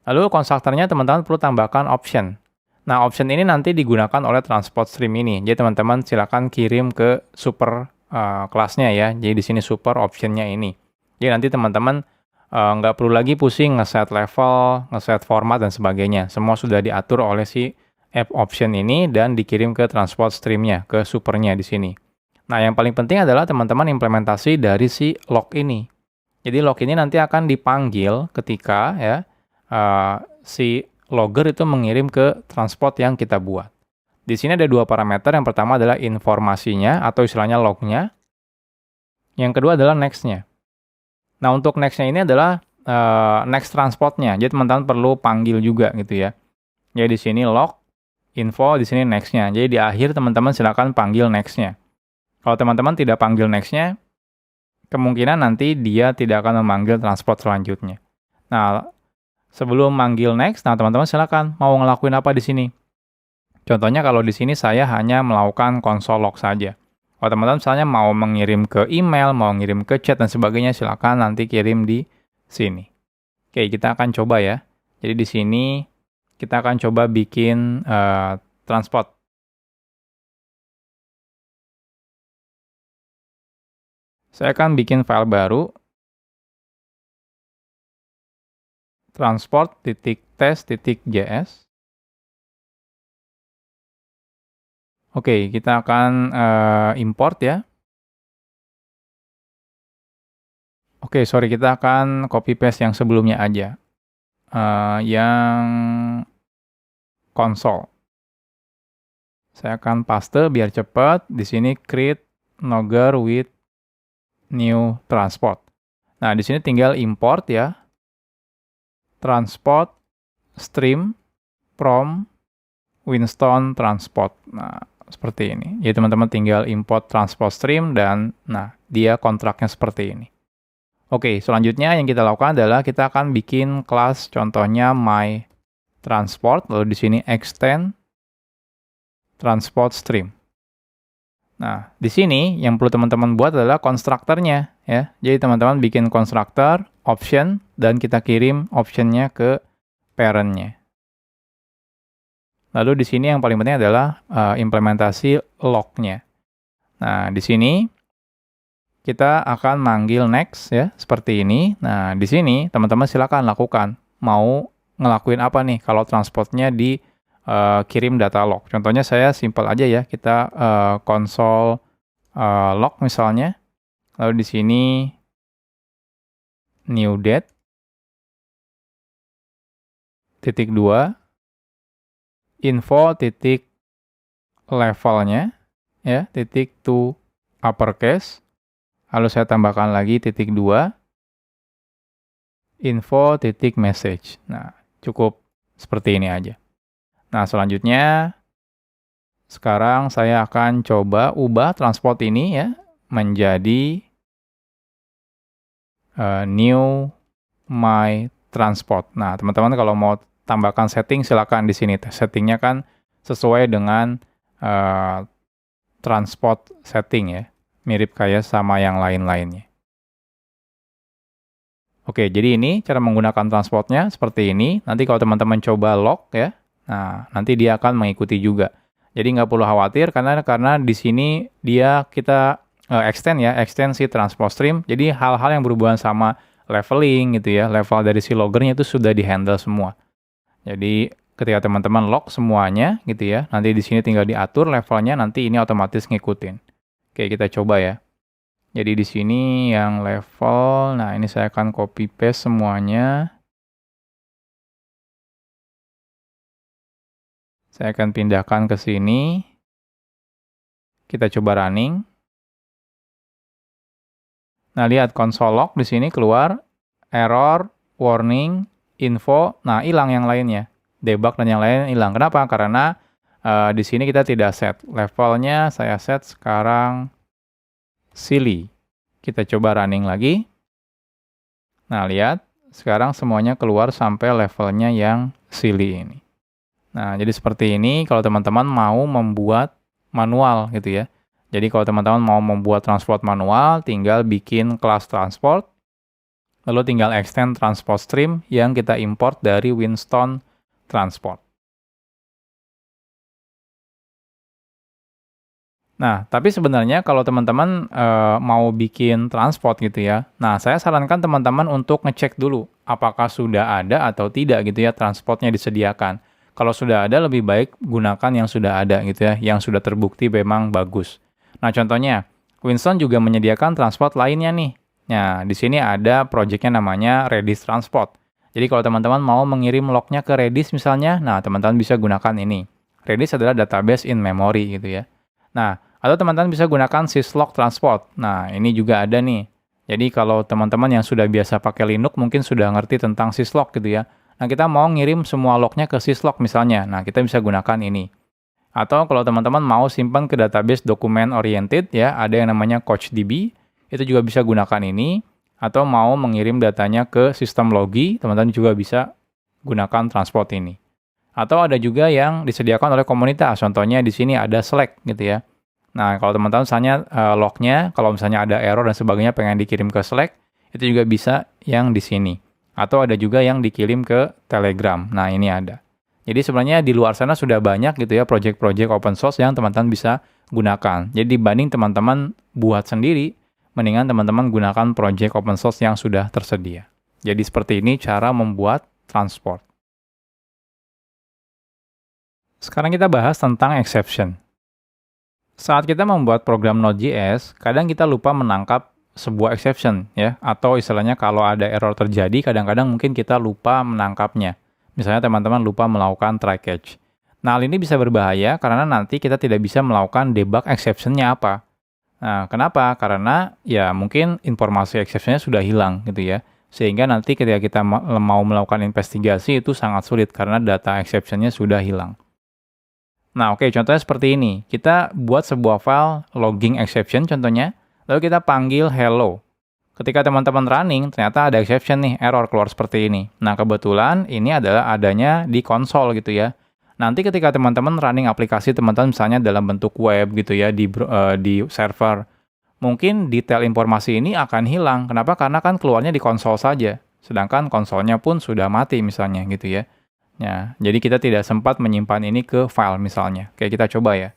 Lalu konstruktornya teman-teman perlu tambahkan option. Nah, option ini nanti digunakan oleh transport stream ini. Jadi teman-teman silakan kirim ke super kelasnya ya. Jadi di sini super optionnya ini. Jadi nanti teman-teman nggak perlu lagi pusing ngeset level, ngeset format dan sebagainya. Semua sudah diatur oleh si app option ini dan dikirim ke transport streamnya, ke supernya di sini. Nah, yang paling penting adalah teman-teman implementasi dari si log ini. Jadi log ini nanti akan dipanggil ketika ya si logger itu mengirim ke transport yang kita buat. Di sini ada dua parameter. Yang pertama adalah informasinya atau istilahnya lognya. Yang kedua adalah next-nya. Nah, untuk next-nya ini adalah next transportnya. Jadi teman-teman perlu panggil juga gitu ya. Jadi di sini log, info, di sini next-nya. Jadi di akhir teman-teman silakan panggil next-nya. Kalau teman-teman tidak panggil next-nya, kemungkinan nanti dia tidak akan memanggil transport selanjutnya. Nah, sebelum manggil next, nah teman-teman silakan mau ngelakuin apa di sini. Contohnya kalau di sini saya hanya melakukan console log saja. Kalau teman-teman misalnya mau mengirim ke email, mau ngirim ke chat dan sebagainya, silakan nanti kirim di sini. Oke, kita akan coba ya. Jadi di sini kita akan coba bikin transport. Saya akan bikin file baru. Transport.test.js. Oke, kita akan import ya. Oke, sorry, kita akan copy paste yang sebelumnya aja. Yang console. Saya akan paste biar cepat. Di sini create logger with new transport. Nah, di sini tinggal import ya. Transport stream from Winston Transport. Nah, seperti ini. Jadi teman-teman tinggal import transport stream dan nah, dia kontraknya seperti ini. Oke, selanjutnya yang kita lakukan adalah kita akan bikin kelas contohnya my transport, lalu di sini extend transport stream. Nah, di sini yang perlu teman-teman buat adalah konstruktornya ya. Jadi teman-teman bikin konstruktor, option, dan kita kirim optionnya ke parent-nya. Lalu di sini yang paling penting adalah implementasi log-nya. Nah, di sini kita akan manggil next ya, seperti ini. Nah, di sini teman-teman silakan lakukan. Mau ngelakuin apa nih kalau transportnya dikirim data log. Contohnya saya simple aja ya, kita console log misalnya. Lalu di sini new date, titik 2, info titik levelnya ya, titik to uppercase. Lalu saya tambahkan lagi titik 2, info titik message. Nah, cukup seperti ini aja. Nah, selanjutnya sekarang saya akan coba ubah transport ini ya menjadi new my transport. Nah, teman-teman kalau mau tambahkan setting silakan di sini. Settingnya kan sesuai dengan transport setting ya. Mirip kayak sama yang lain-lainnya. Oke, jadi ini cara menggunakan transportnya seperti ini. Nanti kalau teman-teman coba log ya, Nah, nanti dia akan mengikuti juga. Jadi nggak perlu khawatir karena di sini kita extend si transport stream. Jadi hal-hal yang berhubungan sama leveling gitu ya, level dari si loggernya itu sudah di-handle semua. Jadi ketika teman-teman log semuanya gitu ya, nanti di sini tinggal diatur levelnya, nanti ini otomatis ngikutin. Oke, kita coba ya. Jadi di sini yang level, nah ini saya akan copy paste semuanya. Saya akan pindahkan ke sini. Kita coba running. Nah, lihat console log di sini keluar error, warning, info. Nah, hilang yang lainnya. Debug dan yang lain hilang. Kenapa? Karena di sini kita tidak set. Levelnya saya set sekarang silly. Kita coba running lagi. Nah, lihat. Sekarang semuanya keluar sampai levelnya yang silly ini. Nah, jadi seperti ini kalau teman-teman mau membuat manual gitu ya. Jadi kalau teman-teman mau membuat transport manual, tinggal bikin kelas transport, lalu tinggal extend transport stream yang kita import dari Winstone Transport. Nah, tapi sebenarnya kalau teman-teman mau bikin transport gitu ya, nah saya sarankan teman-teman untuk ngecek dulu apakah sudah ada atau tidak gitu ya transportnya disediakan. Kalau sudah ada, lebih baik gunakan yang sudah ada gitu ya, yang sudah terbukti memang bagus. Nah, contohnya, Winstone juga menyediakan transport lainnya nih. Nah, di sini ada projectnya namanya Redis Transport. Jadi kalau teman-teman mau mengirim lognya ke Redis misalnya, nah teman-teman bisa gunakan ini. Redis adalah database in memory gitu ya. Nah, atau teman-teman bisa gunakan syslog transport. Nah, ini juga ada nih. Jadi kalau teman-teman yang sudah biasa pakai Linux mungkin sudah ngerti tentang syslog gitu ya. Nah, kita mau ngirim semua lognya ke syslog misalnya. Nah, kita bisa gunakan ini. Atau kalau teman-teman mau simpan ke database dokumen oriented ya, ada yang namanya CouchDB, itu juga bisa gunakan ini. Atau mau mengirim datanya ke sistem logi, teman-teman juga bisa gunakan transport ini. Atau ada juga yang disediakan oleh komunitas, contohnya di sini ada Slack gitu ya. Nah, kalau teman-teman misalnya lognya, kalau misalnya ada error dan sebagainya pengen dikirim ke Slack, itu juga bisa yang di sini. Atau ada juga yang dikirim ke Telegram. Nah, ini ada. Jadi sebenarnya di luar sana sudah banyak gitu ya project-project open source yang teman-teman bisa gunakan. Jadi dibanding teman-teman buat sendiri, mendingan teman-teman gunakan project open source yang sudah tersedia. Jadi seperti ini cara membuat transport. Sekarang kita bahas tentang exception. Saat kita membuat program Node.js, kadang kita lupa menangkap sebuah exception ya, atau istilahnya kalau ada error terjadi, kadang-kadang mungkin kita lupa menangkapnya. Misalnya teman-teman lupa melakukan try catch. Nah, hal ini bisa berbahaya karena nanti kita tidak bisa melakukan debug exception-nya apa. Nah, kenapa? Karena ya mungkin informasi exception-nya sudah hilang gitu ya. Sehingga nanti ketika kita mau melakukan investigasi itu sangat sulit karena data exception-nya sudah hilang. Nah, oke, contohnya seperti ini. Kita buat sebuah file logging exception contohnya, lalu kita panggil hello. Ketika teman-teman running, ternyata ada exception nih, error keluar seperti ini. Nah, kebetulan ini adalah adanya di konsol gitu ya. Nanti ketika teman-teman running aplikasi teman-teman misalnya dalam bentuk web gitu ya, di server, mungkin detail informasi ini akan hilang. Kenapa? Karena kan keluarnya di konsol saja. Sedangkan konsolnya pun sudah mati misalnya gitu ya. Ya, jadi kita tidak sempat menyimpan ini ke file misalnya. Oke, kita coba ya.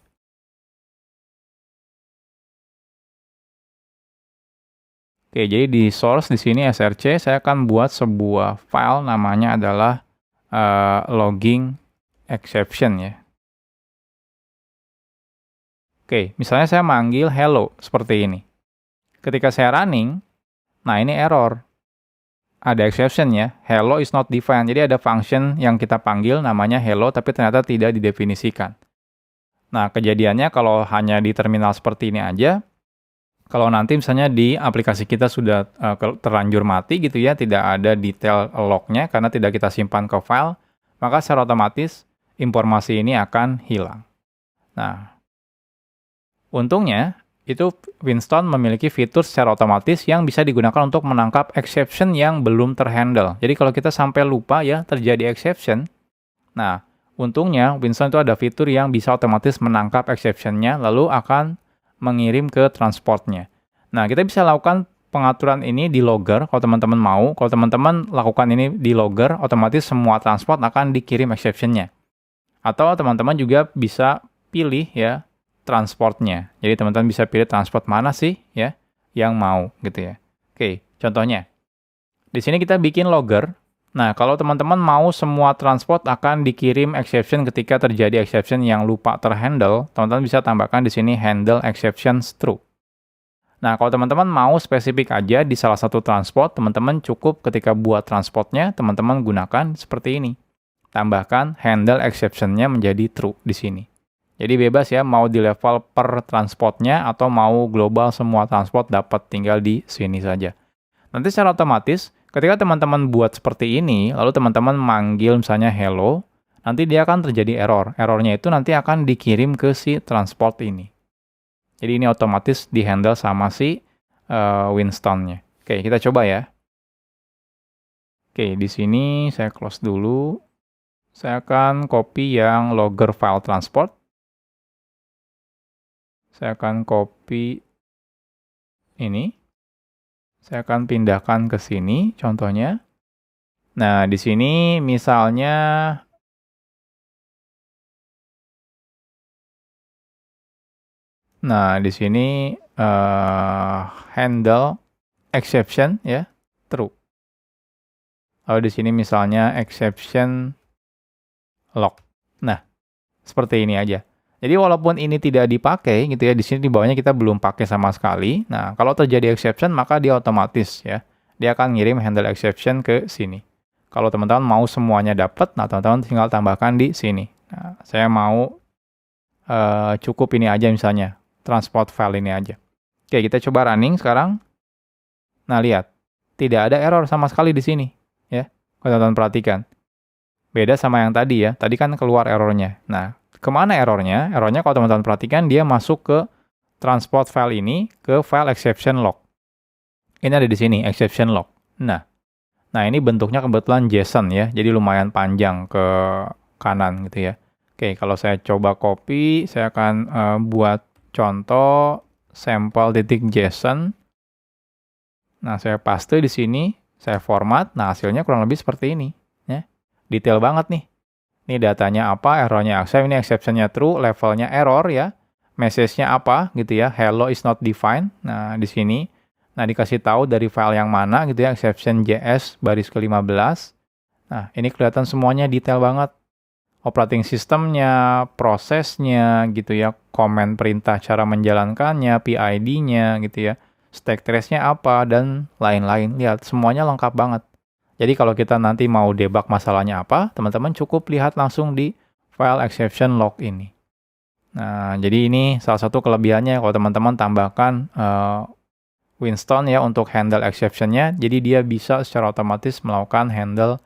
Oke, jadi di source di sini src saya akan buat sebuah file namanya adalah logging exception ya. Oke, misalnya saya manggil hello seperti ini. Ketika saya running, nah ini error. Ada exception ya, hello is not defined. Jadi ada function yang kita panggil namanya hello tapi ternyata tidak didefinisikan. Nah, kejadiannya kalau hanya di terminal seperti ini aja, kalau nanti misalnya di aplikasi kita sudah terlanjur mati gitu ya, tidak ada detail lognya karena tidak kita simpan ke file, maka secara otomatis informasi ini akan hilang. Nah, untungnya itu Winstone memiliki fitur secara otomatis yang bisa digunakan untuk menangkap exception yang belum terhandle. Jadi kalau kita sampai lupa ya terjadi exception, nah untungnya Winstone itu ada fitur yang bisa otomatis menangkap exception-nya lalu akan mengirim ke transportnya. Nah, kita bisa lakukan pengaturan ini di logger kalau teman-teman mau. Kalau teman-teman lakukan ini di logger, otomatis semua transport akan dikirim exception-nya. Atau teman-teman juga bisa pilih ya transportnya. Jadi teman-teman bisa pilih transport mana sih ya yang mau gitu ya. Oke, contohnya. Di sini kita bikin logger. Nah, kalau teman-teman mau semua transport akan dikirim exception ketika terjadi exception yang lupa terhandle, teman-teman bisa tambahkan di sini handle exceptions true. Nah, kalau teman-teman mau spesifik aja di salah satu transport, teman-teman cukup ketika buat transportnya, teman-teman gunakan seperti ini. Tambahkan handle exception-nya menjadi true di sini. Jadi bebas ya, mau di level per transportnya atau mau global semua transport dapat tinggal di sini saja. Nanti secara otomatis, ketika teman-teman buat seperti ini, lalu teman-teman manggil misalnya hello, nanti dia akan terjadi error. Errornya itu nanti akan dikirim ke si transport ini. Jadi ini otomatis di-handle sama si Winston-nya. Oke, kita coba ya. Oke, di sini saya close dulu. Saya akan copy yang logger file transport. Saya akan copy ini. Saya akan pindahkan ke sini contohnya. Nah, di sini misalnya di sini handle exception ya, true. Lalu di sini misalnya exception log. Nah, seperti ini aja. Jadi walaupun ini tidak dipakai gitu ya, di sini di bawahnya kita belum pakai sama sekali. Nah, kalau terjadi exception maka dia otomatis ya. Dia akan ngirim handle exception ke sini. Kalau teman-teman mau semuanya dapat, nah teman-teman tinggal tambahkan di sini. Nah, saya mau cukup ini aja misalnya, transport file ini aja. Oke, kita coba running sekarang. Nah, lihat. Tidak ada error sama sekali di sini. Ya, kalau teman-teman perhatikan. Beda sama yang tadi ya. Tadi kan keluar errornya. Nah, kemana errornya? Errornya kalau teman-teman perhatikan, dia masuk ke transport file ini, ke file exception log. Ini ada di sini, exception log. Nah ini bentuknya kebetulan JSON ya. Jadi lumayan panjang ke kanan gitu ya. Oke, kalau saya coba copy, saya akan buat contoh sampel.json. Nah, saya paste di sini, saya format. Nah, hasilnya kurang lebih seperti ini. Ya. Detail banget nih. Ini datanya apa, errornya accept, ini exception-nya true, levelnya error ya. Message-nya apa gitu ya, hello is not defined. Nah, di sini. Nah, dikasih tahu dari file yang mana gitu ya, exception.js baris ke-15. Nah, ini kelihatan semuanya detail banget. Operating system-nya, prosesnya gitu ya, komen perintah cara menjalankannya, PID-nya gitu ya, stack trace-nya apa, dan lain-lain. Lihat, semuanya lengkap banget. Jadi kalau kita nanti mau debug masalahnya apa, teman-teman cukup lihat langsung di file exception log ini. Nah, jadi ini salah satu kelebihannya kalau teman-teman tambahkan Winston ya untuk handle exception-nya, jadi dia bisa secara otomatis melakukan handle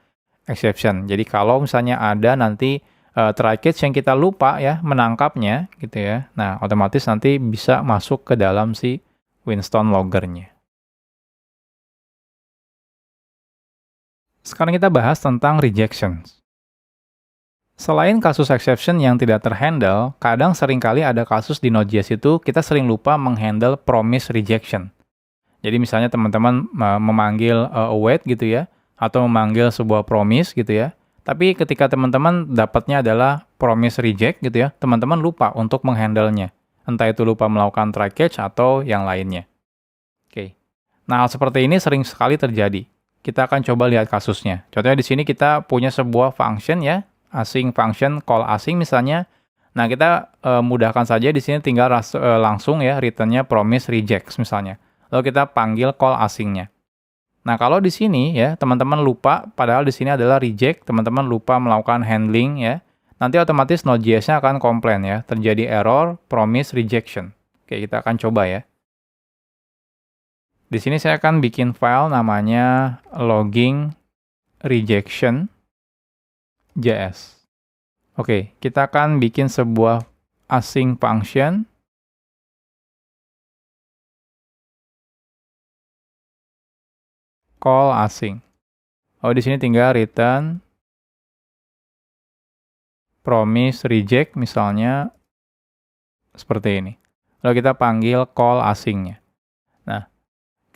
exception. Jadi kalau misalnya ada nanti try catch yang kita lupa ya menangkapnya gitu ya, nah otomatis nanti bisa masuk ke dalam si Winston logger-nya. Sekarang kita bahas tentang rejections. Selain kasus exception yang tidak terhandle, kadang seringkali ada kasus di Node.js itu kita sering lupa menghandle promise rejection. Jadi misalnya teman-teman memanggil await gitu ya, atau memanggil sebuah promise gitu ya. Tapi ketika teman-teman dapatnya adalah promise reject gitu ya, teman-teman lupa untuk menghandle-nya. Entah itu lupa melakukan try catch atau yang lainnya. Oke. Nah, hal seperti ini sering sekali terjadi. Kita akan coba lihat kasusnya. Contohnya di sini kita punya sebuah function ya, async function call async misalnya. Nah, kita mudahkan saja di sini tinggal langsung ya return-nya promise rejects misalnya. Lalu kita panggil call async-nya. Nah, kalau di sini ya, teman-teman lupa, padahal di sini adalah reject, teman-teman lupa melakukan handling ya, nanti otomatis Node.js-nya akan komplain ya, terjadi error promise rejection. Oke, kita akan coba ya. Di sini saya akan bikin file namanya logging rejection.js. Oke, kita akan bikin sebuah async function call async. Oh, di sini tinggal return promise reject misalnya seperti ini. Lalu kita panggil call async-nya. Nah,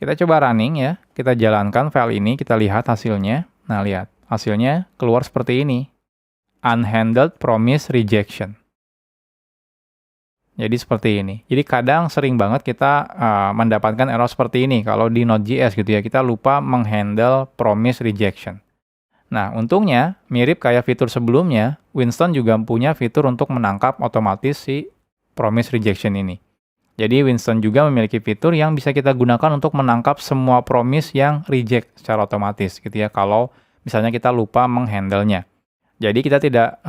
kita coba running ya. Kita jalankan file ini, kita lihat hasilnya. Nah, lihat. Hasilnya keluar seperti ini. unhandled promise rejection. Jadi seperti ini. Jadi kadang sering banget kita mendapatkan error seperti ini kalau di Node.js gitu ya. Kita lupa menghandle promise rejection. Nah, untungnya mirip kayak fitur sebelumnya, Winston juga punya fitur untuk menangkap otomatis si promise rejection ini. Jadi Winston juga memiliki fitur yang bisa kita gunakan untuk menangkap semua promise yang reject secara otomatis gitu ya. Kalau misalnya kita lupa menghandle-nya. Jadi kita tidak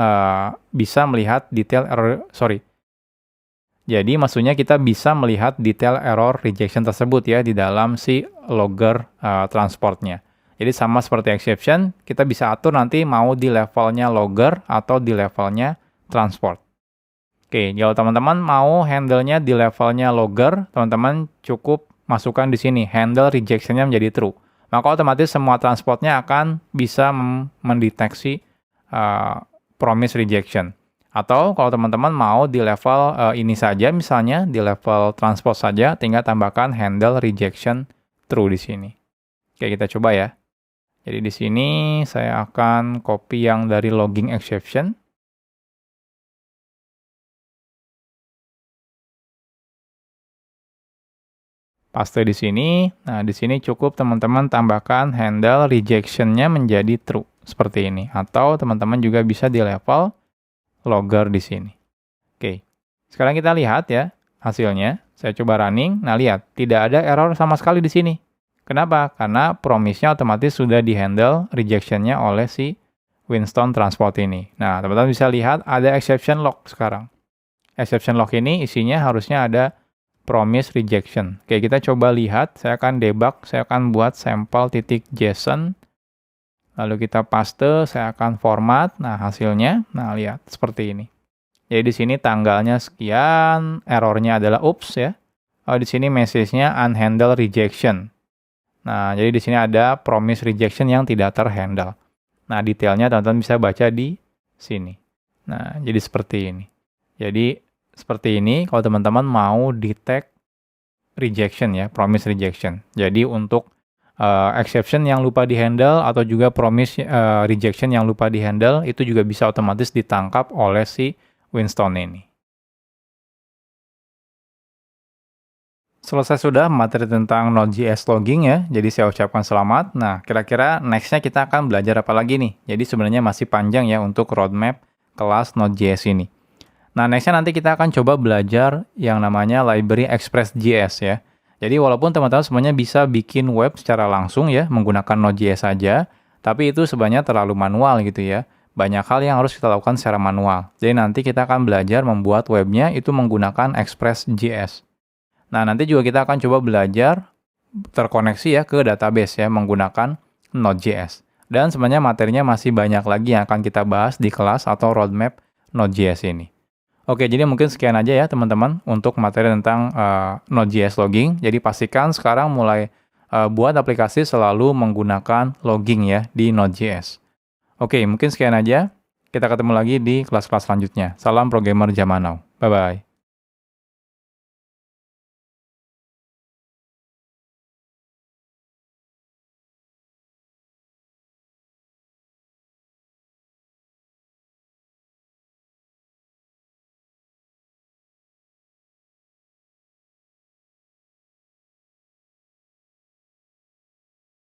bisa melihat detail error, Jadi maksudnya kita bisa melihat detail error rejection tersebut ya di dalam si logger transportnya. Jadi sama seperti exception, kita bisa atur nanti mau di levelnya logger atau di levelnya transport. Oke, kalau teman-teman mau handle-nya di levelnya logger, teman-teman cukup masukkan di sini, handle rejection-nya menjadi true. Maka otomatis semua transportnya akan bisa mendeteksi promise rejection. Atau kalau teman-teman mau di level ini saja, misalnya di level transport saja, tinggal tambahkan handle rejection true di sini. Oke, kita coba ya. Jadi di sini saya akan copy yang dari logging exception. Paste di sini. Nah, di sini cukup teman-teman tambahkan handle rejection-nya menjadi true seperti ini. Atau teman-teman juga bisa di level logger di sini. Oke. Sekarang kita lihat ya hasilnya. Saya coba running. Nah, lihat, tidak ada error sama sekali di sini. Kenapa? Karena promise-nya otomatis sudah di-handle rejection-nya oleh si Winston Transport ini. Nah, teman-teman bisa lihat ada exception log sekarang. Exception log ini isinya harusnya ada promise rejection. Oke, kita coba lihat. Saya akan debug, saya akan buat sampel.json. Lalu kita paste, saya akan format. Nah, hasilnya, nah lihat seperti ini. Jadi di sini tanggalnya sekian, errornya adalah oops ya. Di sini message-nya unhandled rejection. Nah, jadi di sini ada promise rejection yang tidak terhandle. Nah, detailnya teman-teman bisa baca di sini. Nah, jadi seperti ini. Jadi seperti ini kalau teman-teman mau detect rejection ya, promise rejection. Jadi untuk exception yang lupa di-handle atau juga promise rejection yang lupa di-handle itu juga bisa otomatis ditangkap oleh si Winston ini. Selesai sudah materi tentang Node.js logging ya, jadi saya ucapkan selamat. Nah, kira-kira next-nya kita akan belajar apa lagi nih? Jadi sebenarnya masih panjang ya untuk roadmap kelas Node.js ini. Nah, next-nya nanti kita akan coba belajar yang namanya library Express.js ya. Jadi walaupun teman-teman semuanya bisa bikin web secara langsung ya, menggunakan Node.js saja, tapi itu sebenarnya terlalu manual gitu ya. Banyak hal yang harus kita lakukan secara manual. Jadi nanti kita akan belajar membuat webnya itu menggunakan Express.js. Nah, nanti juga kita akan coba belajar terkoneksi ya ke database ya menggunakan Node.js. Dan sebenarnya materinya masih banyak lagi yang akan kita bahas di kelas atau roadmap Node.js ini. Oke, jadi mungkin sekian aja ya teman-teman untuk materi tentang Node.js logging. Jadi pastikan sekarang mulai buat aplikasi selalu menggunakan logging ya di Node.js. Oke, mungkin sekian aja. Kita ketemu lagi di kelas-kelas selanjutnya. Salam programmer zaman now. Bye-bye.